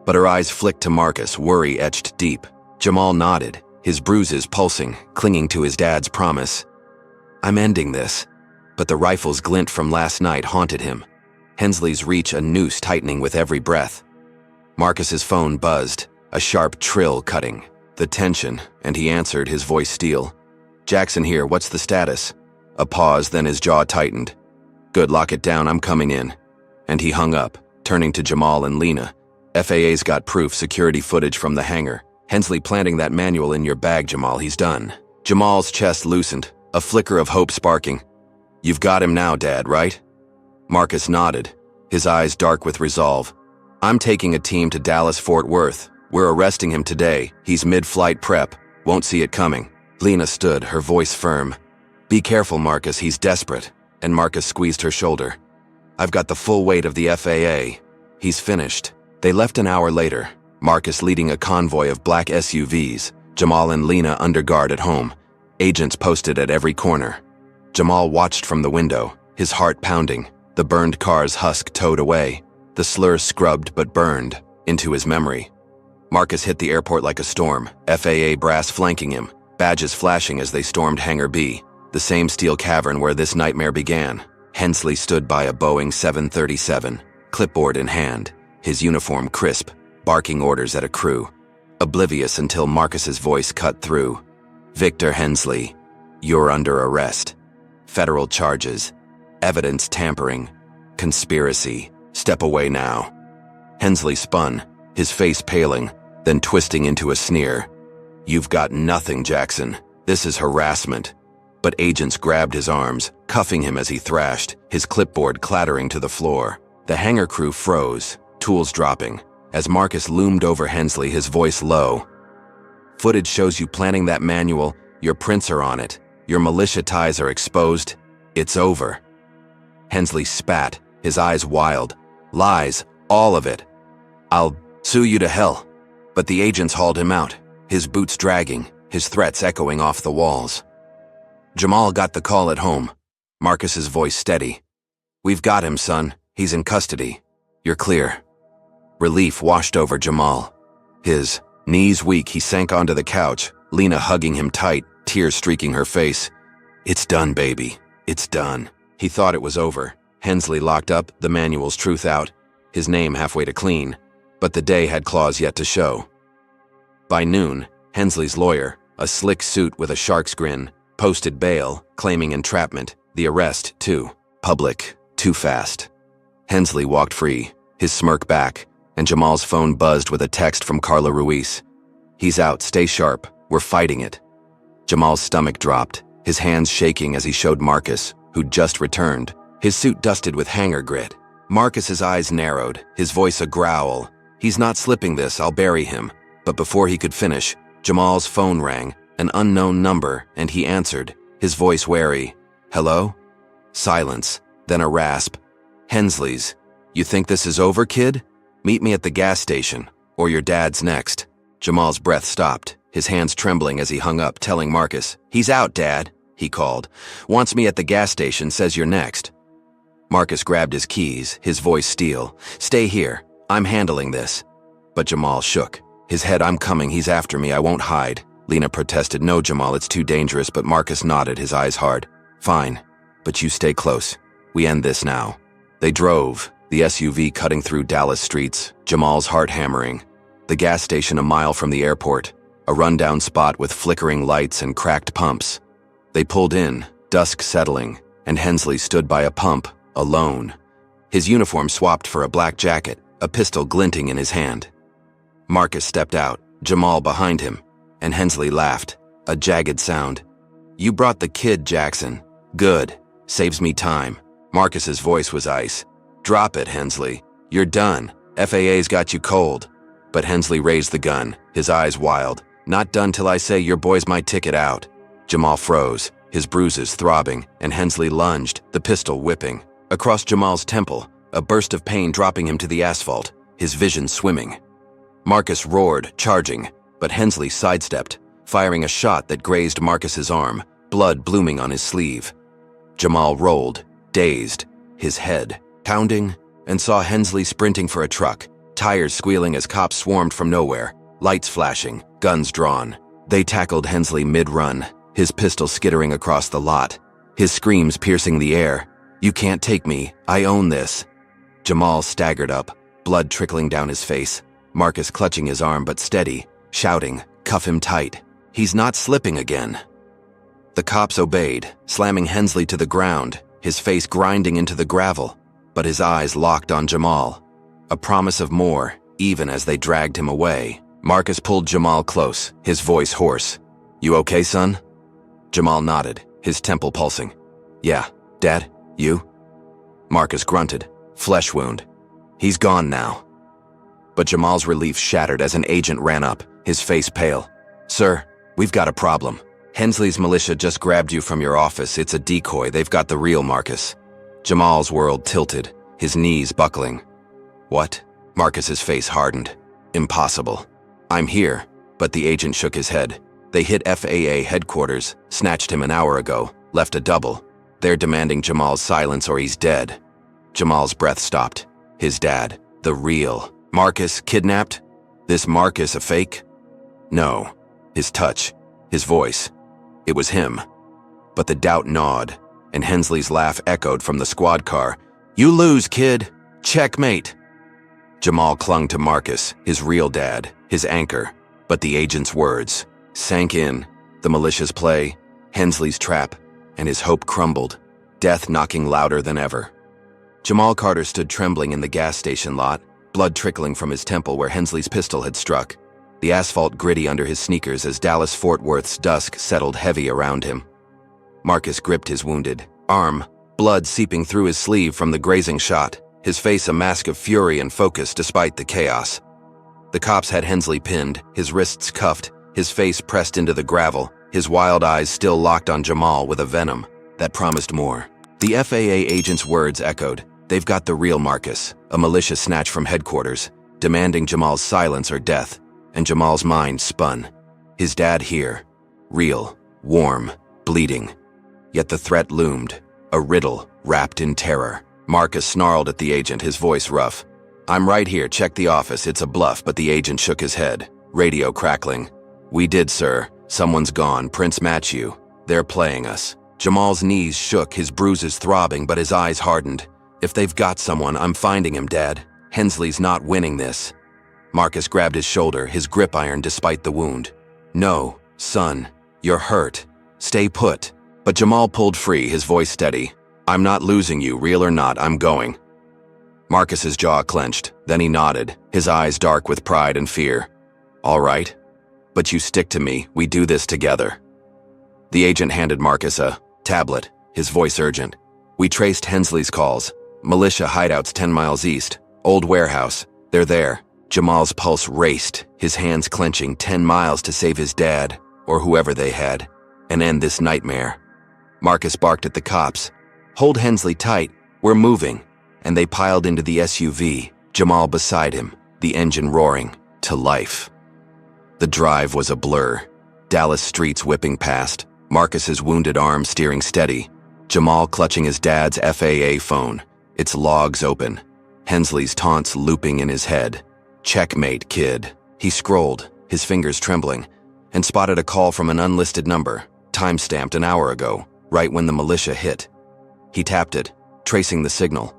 But her eyes flicked to Marcus, worry etched deep. Jamal nodded, his bruises pulsing, clinging to his dad's promise. "I'm ending this." But the rifle's glint from last night haunted him. Hensley's reach a noose tightening with every breath. Marcus's phone buzzed, a sharp trill cutting the tension, and he answered, his voice steel. "Jackson here, what's the status?" A pause, then his jaw tightened. "Good, lock it down, I'm coming in." And he hung up, turning to Jamal and Lena. "FAA's got proof, security footage from the hangar. Hensley planting that manual in your bag, Jamal, he's done." Jamal's chest loosened, a flicker of hope sparking. "You've got him now, Dad, right?" Marcus nodded, his eyes dark with resolve. "I'm taking a team to Dallas-Fort Worth. We're arresting him today. He's mid-flight prep. Won't see it coming." Lena stood, her voice firm. "Be careful, Marcus, he's desperate." And Marcus squeezed her shoulder. "I've got the full weight of the FAA. He's finished." They left an hour later, Marcus leading a convoy of black SUVs, Jamal and Lena under guard at home, agents posted at every corner. Jamal watched from the window, his heart pounding, the burned car's husk towed away, the slur scrubbed but burned into his memory. Marcus hit the airport like a storm, FAA brass flanking him, badges flashing as they stormed Hangar B, the same steel cavern where this nightmare began. Hensley stood by a Boeing 737, clipboard in hand, his uniform crisp, barking orders at a crew, oblivious until Marcus's voice cut through. "Victor Hensley, you're under arrest. Federal charges, evidence tampering, conspiracy. Step away now." Hensley spun, his face paling, then twisting into a sneer. "You've got nothing, Jackson. This is harassment." But agents grabbed his arms, cuffing him as he thrashed, his clipboard clattering to the floor. The hangar crew froze, tools dropping, as Marcus loomed over Hensley, his voice low. "Footage shows you planning that manual. Your prints are on it. Your militia ties are exposed. It's over." Hensley spat, his eyes wild. "Lies, all of it. I'll sue you to hell." But the agents hauled him out, his boots dragging, his threats echoing off the walls. Jamal got the call at home, Marcus's voice steady. "We've got him, son. He's in custody. You're clear." Relief washed over Jamal. His knees weak, he sank onto the couch, Lena hugging him tight, tears streaking her face. "It's done, baby. It's done." He thought it was over. Hensley locked up, the manual's truth out, his name halfway to clean, but the day had claws yet to show. By noon, Hensley's lawyer, a slick suit with a shark's grin, posted bail, claiming entrapment, the arrest, too. Public, too fast. Hensley walked free, his smirk back, and Jamal's phone buzzed with a text from Carla Ruiz. "He's out, stay sharp, we're fighting it." Jamal's stomach dropped, his hands shaking as he showed Marcus, who'd just returned, his suit dusted with hangar grit. Marcus's eyes narrowed, his voice a growl. "He's not slipping this, I'll bury him." But before he could finish, Jamal's phone rang, an unknown number, and he answered, his voice wary. "Hello?" Silence, then a rasp. "Hensley's. You think this is over, kid? Meet me at the gas station, or your dad's next." Jamal's breath stopped, his hands trembling as he hung up, telling Marcus, "He's out, Dad," he called. "Wants me at the gas station, says you're next." Marcus grabbed his keys, his voice steel. "Stay here, I'm handling this." But Jamal shook, his head. "I'm coming, he's after me, I won't hide." Lena protested, "No, Jamal, it's too dangerous," but Marcus nodded, his eyes hard. "Fine, but you stay close. We end this now." They drove, the SUV cutting through Dallas streets, Jamal's heart hammering. The gas station a mile from the airport, a rundown spot with flickering lights and cracked pumps. They pulled in, dusk settling, and Hensley stood by a pump, alone. His uniform swapped for a black jacket, a pistol glinting in his hand. Marcus stepped out, Jamal behind him, and Hensley laughed, a jagged sound. "You brought the kid, Jackson. Good. Saves me time." Marcus's voice was ice. "Drop it, Hensley. You're done. FAA's got you cold." But Hensley raised the gun, his eyes wild. "Not done till I say your boy's my ticket out." Jamal froze, his bruises throbbing, and Hensley lunged, the pistol whipping. Across Jamal's temple, a burst of pain dropping him to the asphalt, his vision swimming. Marcus roared, charging, but Hensley sidestepped, firing a shot that grazed Marcus's arm, blood blooming on his sleeve. Jamal rolled, dazed, his head pounding, and saw Hensley sprinting for a truck, tires squealing as cops swarmed from nowhere, lights flashing, guns drawn. They tackled Hensley mid-run, his pistol skittering across the lot, his screams piercing the air. "You can't take me, I own this." Jamal staggered up, blood trickling down his face, Marcus clutching his arm but steady, shouting, "Cuff him tight. He's not slipping again." The cops obeyed, slamming Hensley to the ground, his face grinding into the gravel, but his eyes locked on Jamal. A promise of more, even as they dragged him away. Marcus pulled Jamal close, his voice hoarse. "You okay, son?" Jamal nodded, his temple pulsing. "Yeah, Dad, you?" Marcus grunted, flesh wound. "He's gone now." But Jamal's relief shattered as an agent ran up, his face pale. "Sir, we've got a problem. Hensley's militia just grabbed you from your office. It's a decoy. They've got the real Marcus." Jamal's world tilted, his knees buckling. "What?" Marcus's face hardened. "Impossible. I'm here." But the agent shook his head. "They hit FAA headquarters, snatched him an hour ago, left a double. They're demanding Jamal's silence or he's dead." Jamal's breath stopped. His dad, the real Marcus, kidnapped? This Marcus a fake? No. His touch, his voice. It was him. But the doubt gnawed, and Hensley's laugh echoed from the squad car. "You lose, kid. Checkmate." Jamal clung to Marcus, his real dad, his anchor, but the agent's words sank in, the militia's play, Hensley's trap, and his hope crumbled, death knocking louder than ever. Jamal Carter stood trembling in the gas station lot, blood trickling from his temple where Hensley's pistol had struck, the asphalt gritty under his sneakers as Dallas-Fort Worth's dusk settled heavy around him. Marcus gripped his wounded arm, blood seeping through his sleeve from the grazing shot, his face a mask of fury and focus despite the chaos. The cops had Hensley pinned, his wrists cuffed, his face pressed into the gravel, his wild eyes still locked on Jamal with a venom that promised more. The FAA agent's words echoed. They've got the real Marcus, a militia snatch from headquarters, demanding Jamal's silence or death, and Jamal's mind spun. His dad here, real, warm, bleeding. Yet the threat loomed, a riddle wrapped in terror. Marcus snarled at the agent, his voice rough. "I'm right here, check the office, it's a bluff," but the agent shook his head, radio crackling. "We did, sir. Someone's gone, Prince Matthew. They're playing us." Jamal's knees shook, his bruises throbbing, but his eyes hardened. "If they've got someone, I'm finding him, Dad. Hensley's not winning this." Marcus grabbed his shoulder, his grip iron despite the wound. "No, son, you're hurt. Stay put." But Jamal pulled free, his voice steady. "I'm not losing you, real or not, I'm going." Marcus's jaw clenched, then he nodded, his eyes dark with pride and fear. "All right, but you stick to me, we do this together." The agent handed Marcus a tablet, his voice urgent. "We traced Hensley's calls. Militia hideouts 10 miles east. Old warehouse. They're there." Jamal's pulse raced, his hands clenching. 10 miles to save his dad, or whoever they had, and end this nightmare. Marcus barked at the cops. "Hold Hensley tight, we're moving." And they piled into the SUV, Jamal beside him, the engine roaring, to life. The drive was a blur. Dallas streets whipping past, Marcus's wounded arm steering steady, Jamal clutching his dad's FAA phone, its logs open, Hensley's taunts looping in his head. "Checkmate, kid." He scrolled, his fingers trembling, and spotted a call from an unlisted number, time-stamped an hour ago, right when the militia hit. He tapped it, tracing the signal,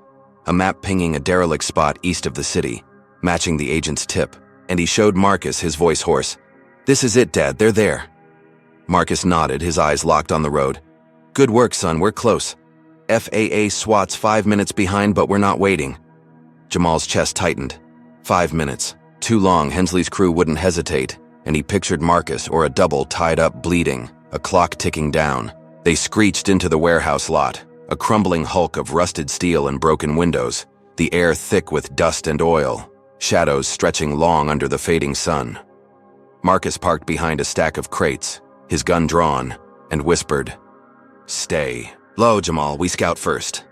a map pinging a derelict spot east of the city, matching the agent's tip, and he showed Marcus, his voice hoarse. "This is it, Dad, they're there." Marcus nodded, his eyes locked on the road. "Good work, son, we're close. FAA SWAT's 5 minutes behind, but we're not waiting." Jamal's chest tightened. 5 minutes. Too long, Hensley's crew wouldn't hesitate, and he pictured Marcus or a double tied up bleeding, a clock ticking down. They screeched into the warehouse lot, a crumbling hulk of rusted steel and broken windows, the air thick with dust and oil, shadows stretching long under the fading sun. Marcus parked behind a stack of crates, his gun drawn, and whispered, "Stay low, Jamal, we scout first."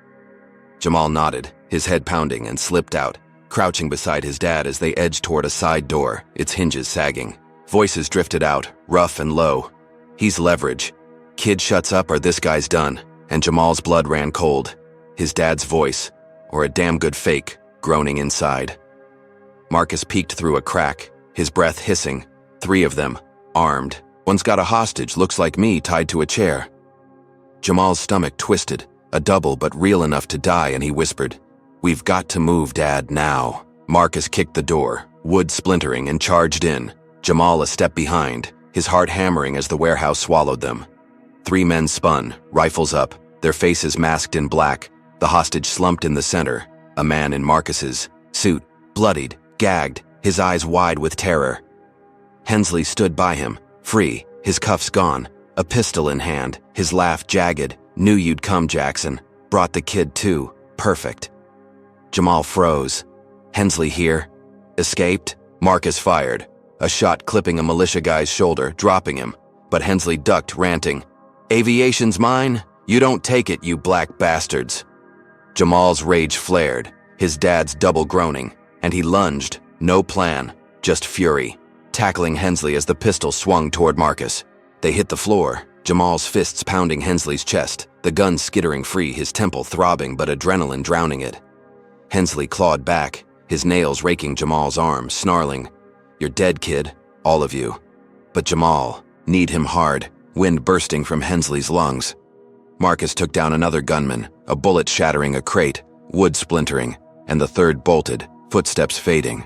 Jamal nodded, his head pounding, and slipped out, crouching beside his dad as they edged toward a side door, its hinges sagging. Voices drifted out, rough and low. "He's leverage. Kid shuts up or this guy's done." And Jamal's blood ran cold, his dad's voice, or a damn good fake, groaning inside. Marcus peeked through a crack, his breath hissing. 3 of them, armed. One's got a hostage, looks like me, tied to a chair. Jamal's stomach twisted, a double but real enough to die, and he whispered, "We've got to move, Dad, now." Marcus kicked the door, wood splintering, and charged in. Jamal a step behind, his heart hammering as the warehouse swallowed them. 3 men spun, rifles up, their faces masked in black, the hostage slumped in the center, a man in Marcus's suit, bloodied, gagged, his eyes wide with terror. Hensley stood by him, free, his cuffs gone, a pistol in hand, his laugh jagged. "Knew you'd come, Jackson. Brought the kid too. Perfect." Jamal froze. "Hensley here?" "Escaped?" Marcus fired, a shot clipping a militia guy's shoulder, dropping him, but Hensley ducked, ranting, "Aviation's mine? You don't take it, you black bastards." Jamal's rage flared, his dad's double groaning, and he lunged, no plan, just fury, tackling Hensley as the pistol swung toward Marcus. They hit the floor, Jamal's fists pounding Hensley's chest, the gun skittering free, his temple throbbing but adrenaline drowning it. Hensley clawed back, his nails raking Jamal's arm, snarling, "You're dead, kid, all of you." But Jamal, kneed him hard, wind bursting from Hensley's lungs. Marcus took down another gunman, a bullet shattering a crate, wood splintering, and the third bolted, footsteps fading.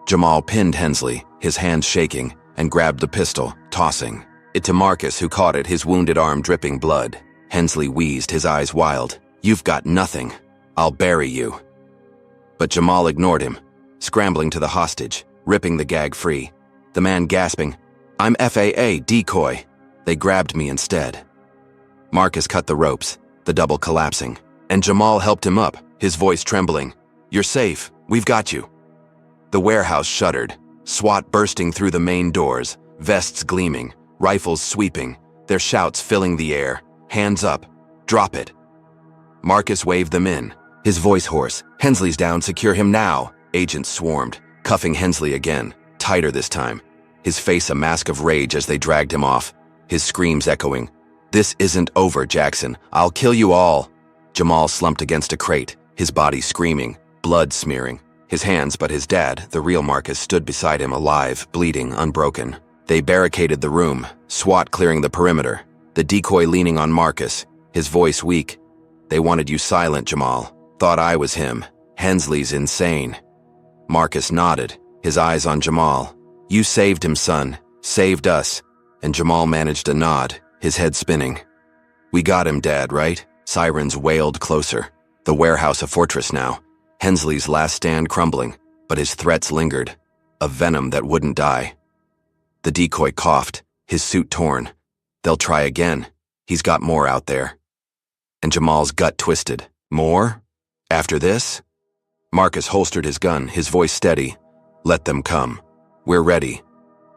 Jamal pinned Hensley, his hands shaking, and grabbed the pistol, tossing it to Marcus, who caught it, his wounded arm dripping blood. Hensley wheezed, his eyes wild. "You've got nothing. I'll bury you." But Jamal ignored him, scrambling to the hostage, ripping the gag free. The man gasping, "I'm FAA decoy." They grabbed me instead. Marcus cut the ropes, the double collapsing, and Jamal helped him up, his voice trembling. "You're safe. We've got you." The warehouse shuddered, SWAT bursting through the main doors, vests gleaming, rifles sweeping, their shouts filling the air. "Hands up. Drop it." Marcus waved them in, his voice hoarse. "Hensley's down. Secure him now." Agents swarmed, cuffing Hensley again, tighter this time, his face a mask of rage as they dragged him off, his screams echoing, "This isn't over, Jackson. I'll kill you all." Jamal slumped against a crate, his body screaming, blood smearing. His hands, but his dad, the real Marcus, stood beside him, alive, bleeding, unbroken. They barricaded the room, SWAT clearing the perimeter, the decoy leaning on Marcus, his voice weak. "They wanted you silent, Jamal. Thought I was him. Hensley's insane." Marcus nodded, his eyes on Jamal. "You saved him, son. Saved us." And Jamal managed a nod, his head spinning. "We got him, Dad, right?" Sirens wailed closer. The warehouse a fortress now. Hensley's last stand crumbling, but his threats lingered. A venom that wouldn't die. The decoy coughed, his suit torn. "They'll try again. He's got more out there." And Jamal's gut twisted. "More? After this?" Marcus holstered his gun, his voice steady. "Let them come. We're ready."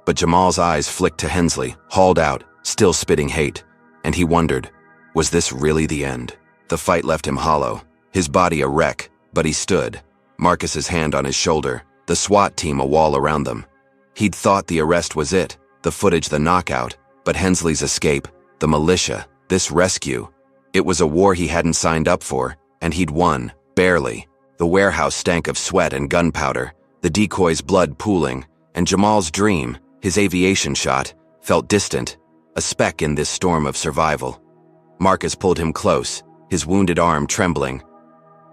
But Jamal's eyes flicked to Hensley, hauled out, still spitting hate. And he wondered, was this really the end? The fight left him hollow, his body a wreck, but he stood, Marcus's hand on his shoulder, the SWAT team a wall around them. He'd thought the arrest was it, the footage the knockout, but Hensley's escape, the militia, this rescue. It was a war he hadn't signed up for, and he'd won, barely. The warehouse stank of sweat and gunpowder, the decoy's blood pooling, and Jamal's dream, his aviation shot, felt distant, a speck in this storm of survival. Marcus pulled him close, his wounded arm trembling.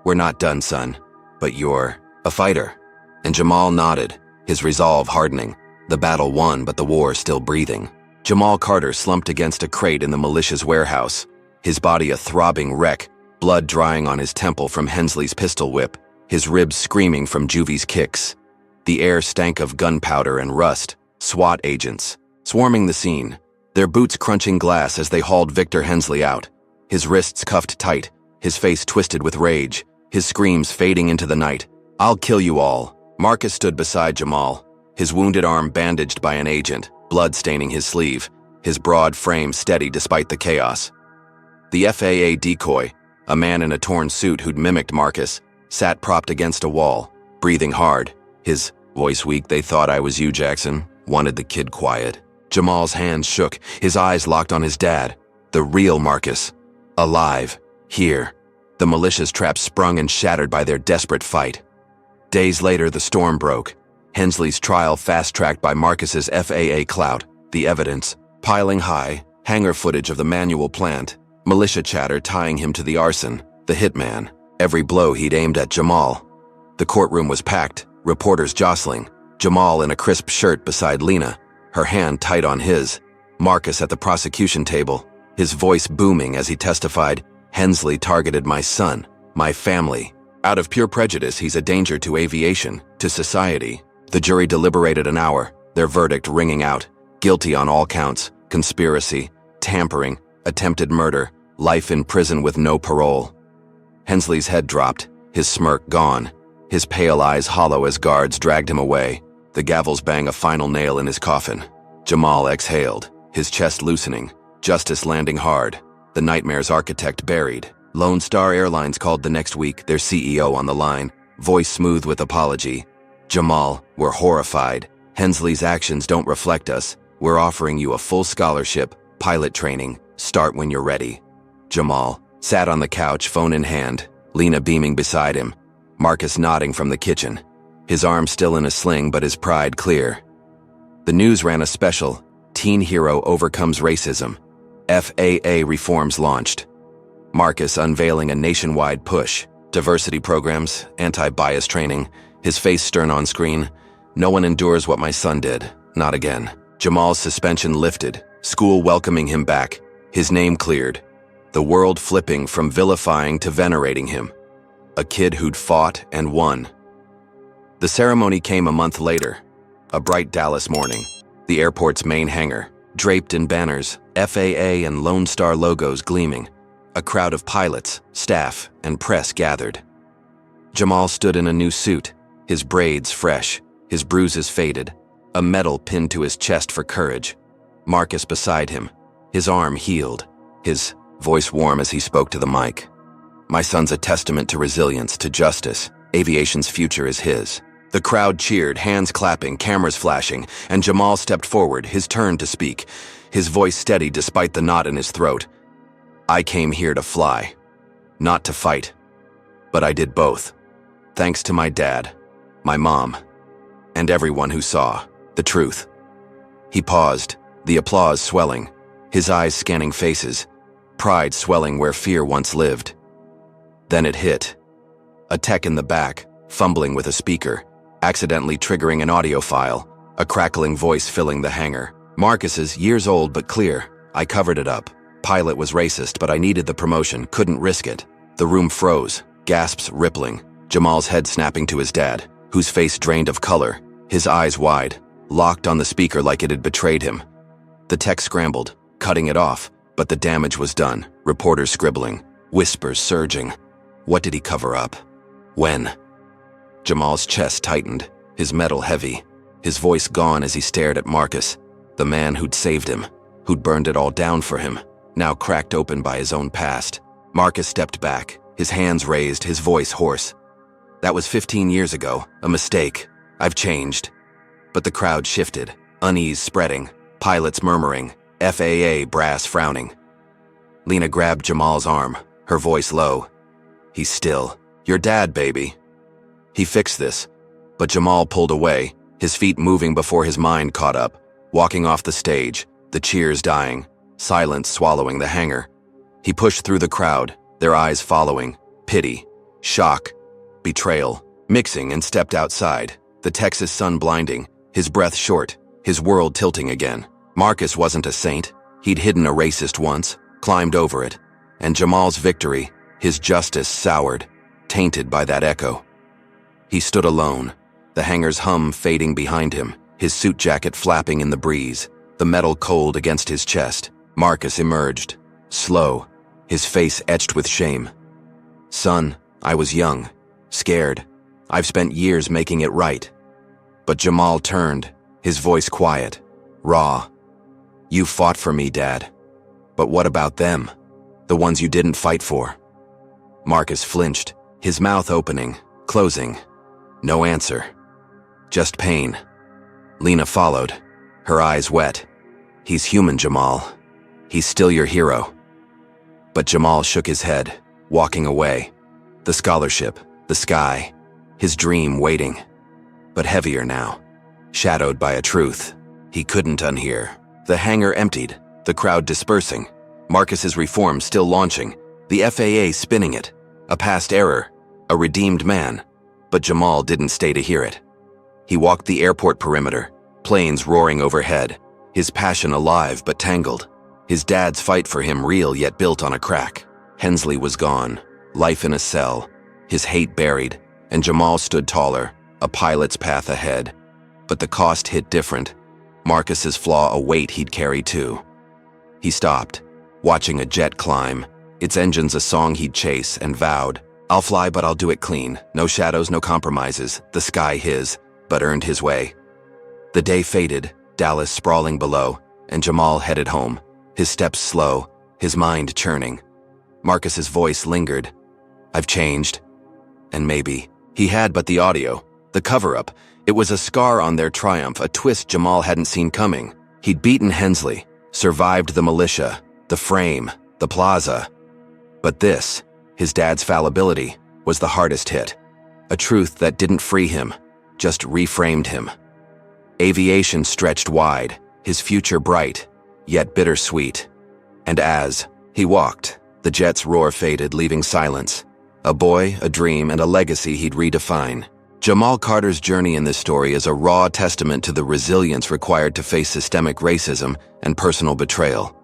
"We're not done, son, but you're a fighter." And Jamal nodded, his resolve hardening. The battle won, but the war still breathing. Jamal Carter slumped against a crate in the militia's warehouse, his body a throbbing wreck, blood drying on his temple from Hensley's pistol whip, his ribs screaming from Juvie's kicks. The air stank of gunpowder and rust, SWAT agents, swarming the scene, their boots crunching glass as they hauled Victor Hensley out, his wrists cuffed tight, his face twisted with rage, his screams fading into the night. "I'll kill you all." Marcus stood beside Jamal, his wounded arm bandaged by an agent, blood staining his sleeve, his broad frame steady despite the chaos. The FAA decoy, a man in a torn suit who'd mimicked Marcus, sat propped against a wall, breathing hard, his voice weak. "They thought I was you, Jackson. Wanted the kid quiet." Jamal's hands shook, his eyes locked on his dad, the real Marcus, alive, here. The militia's trap sprung and shattered by their desperate fight. Days later, the storm broke. Hensley's trial fast-tracked by Marcus's FAA clout, the evidence, piling high, hangar footage of the manual plant, militia chatter tying him to the arson, the hitman. every blow he'd aimed at Jamal. The courtroom was packed, reporters jostling, Jamal in a crisp shirt beside Lena, her hand tight on his, Marcus at the prosecution table, his voice booming as he testified, "Hensley targeted my son, my family. Out of pure prejudice, he's a danger to aviation, to society." The jury deliberated an hour, their verdict ringing out, guilty on all counts, conspiracy, tampering, attempted murder, life in prison with no parole. Hensley's head dropped, his smirk gone, his pale eyes hollow as guards dragged him away. The gavels bang a final nail in his coffin. Jamal exhaled, his chest loosening, justice landing hard, the nightmare's architect buried. Lone Star Airlines called the next week, their CEO on the line, voice smooth with apology. "Jamal, we're horrified. Hensley's actions don't reflect us. We're offering you a full scholarship, pilot training. Start when you're ready." Jamal sat on the couch, phone in hand, Lena beaming beside him, Marcus nodding from the kitchen, his arm still in a sling but his pride clear. The news ran a special, Teen Hero Overcomes Racism. FAA reforms launched. Marcus unveiling a nationwide push, diversity programs, anti-bias training, his face stern on screen. "No one endures what my son did, not again." Jamal's suspension lifted, school welcoming him back, his name cleared, the world flipping from vilifying to venerating him. A kid who'd fought and won. The ceremony came a month later, a bright Dallas morning, the airport's main hangar, draped in banners, FAA and Lone Star logos gleaming. A crowd of pilots, staff, and press gathered. Jamal stood in a new suit, his braids fresh, his bruises faded, a medal pinned to his chest for courage. Marcus beside him, his arm healed, his voice warm as he spoke to the mic. "My son's a testament to resilience, to justice. Aviation's future is his." The crowd cheered, hands clapping, cameras flashing, and Jamal stepped forward, his turn to speak, his voice steady despite the knot in his throat. "I came here to fly, not to fight, but I did both. Thanks to my dad, my mom, and everyone who saw the truth." He paused, the applause swelling, his eyes scanning faces, pride swelling where fear once lived. Then it hit. A tech in the back, fumbling with a speaker, accidentally triggering an audio file, a crackling voice filling the hangar. Marcus's, years old but clear. "I covered it up. Pilot was racist, but I needed the promotion, couldn't risk it." The room froze, gasps rippling, Jamal's head snapping to his dad, whose face drained of color, his eyes wide, locked on the speaker like it had betrayed him. The tech scrambled, cutting it off, but the damage was done, reporters scribbling, whispers surging. What did he cover up? When? Jamal's chest tightened, his metal heavy, his voice gone as he stared at Marcus, the man who'd saved him, who'd burned it all down for him, now cracked open by his own past. Marcus stepped back, his hands raised, his voice hoarse. "That was 15 years ago, a mistake. I've changed." But the crowd shifted, unease spreading, pilots murmuring, FAA brass frowning. Lena grabbed Jamal's arm, her voice low. "He's still. Your dad, baby." He fixed this, but Jamal pulled away, his feet moving before his mind caught up, walking off the stage, the cheers dying, silence swallowing the hangar. He pushed through the crowd, their eyes following, pity, shock, betrayal, mixing, and stepped outside, the Texas sun blinding, his breath short, his world tilting again. Marcus wasn't a saint. He'd hidden a racist once, climbed over it, and Jamal's victory, his justice soured, tainted by that echo. He stood alone, the hangar's hum fading behind him, his suit jacket flapping in the breeze, the metal cold against his chest. Marcus emerged, slow, his face etched with shame. "Son, I was young, scared. I've spent years making it right." But Jamal turned, his voice quiet, raw. "You fought for me, Dad. But what about them? The ones you didn't fight for?" Marcus flinched, his mouth opening, closing. No answer. Just pain. Lena followed, her eyes wet. "He's human, Jamal. He's still your hero." But Jamal shook his head, walking away. The scholarship, the sky, his dream waiting. But heavier now, shadowed by a truth he couldn't unhear. The hangar emptied, the crowd dispersing, Marcus's reform still launching, the FAA spinning it, a past error, a redeemed man. But Jamal didn't stay to hear it. He walked the airport perimeter, planes roaring overhead, his passion alive but tangled, his dad's fight for him real yet built on a crack. Hensley was gone, life in a cell, his hate buried, and Jamal stood taller, a pilot's path ahead. But the cost hit different. Marcus's flaw a weight he'd carry too. He stopped, watching a jet climb, its engines a song he'd chase, and vowed, "I'll fly, but I'll do it clean. No shadows, no compromises, the sky his," but earned his way. The day faded, Dallas sprawling below, and Jamal headed home, his steps slow, his mind churning. Marcus's voice lingered. "I've changed." And maybe. He had but the audio, the cover-up. It was a scar on their triumph, a twist Jamal hadn't seen coming. He'd beaten Hensley, survived the militia, the frame, the plaza. But this, his dad's fallibility, was the hardest hit. A truth that didn't free him, just reframed him. Aviation stretched wide, his future bright, yet bittersweet. And as he walked, the jet's roar faded, leaving silence. A boy, a dream, and a legacy he'd redefine. Jamal Carter's journey in this story is a raw testament to the resilience required to face systemic racism and personal betrayal.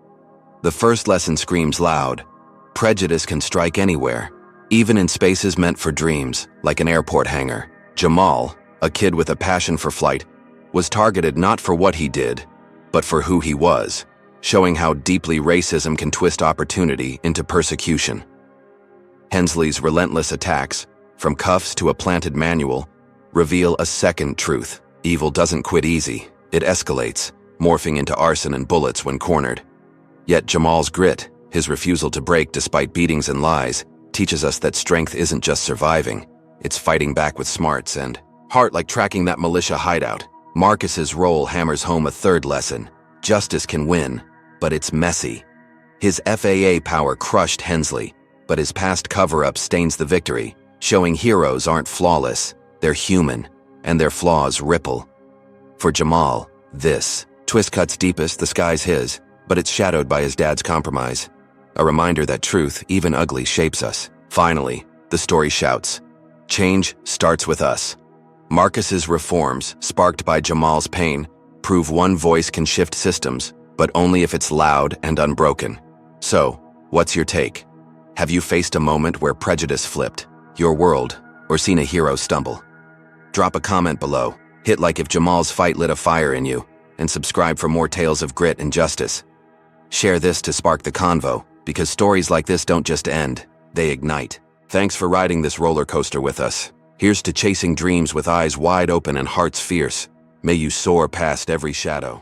The first lesson screams loud. Prejudice can strike anywhere, even in spaces meant for dreams, like an airport hangar. Jamal, a kid with a passion for flight, was targeted not for what he did, but for who he was, showing how deeply racism can twist opportunity into persecution. Hensley's relentless attacks, from cuffs to a planted manual, reveal a second truth. Evil doesn't quit easy. It escalates, morphing into arson and bullets when cornered. Yet Jamal's grit, his refusal to break despite beatings and lies, teaches us that strength isn't just surviving, it's fighting back with smarts and heart, like tracking that militia hideout. Marcus's role hammers home a third lesson. Justice can win, but it's messy. His FAA power crushed Hensley, but his past cover-up stains the victory, showing heroes aren't flawless, they're human, and their flaws ripple. For Jamal, this twist cuts deepest, the sky's his, but it's shadowed by his dad's compromise. A reminder that truth, even ugly, shapes us. Finally, the story shouts, "Change starts with us." Marcus's reforms, sparked by Jamal's pain, prove one voice can shift systems, but only if it's loud and unbroken. So, what's your take? Have you faced a moment where prejudice flipped your world, or seen a hero stumble? Drop a comment below, hit like if Jamal's fight lit a fire in you, and subscribe for more tales of grit and justice. Share this to spark the convo, because stories like this don't just end, they ignite. Thanks for riding this roller coaster with us. Here's to chasing dreams with eyes wide open and hearts fierce. May you soar past every shadow.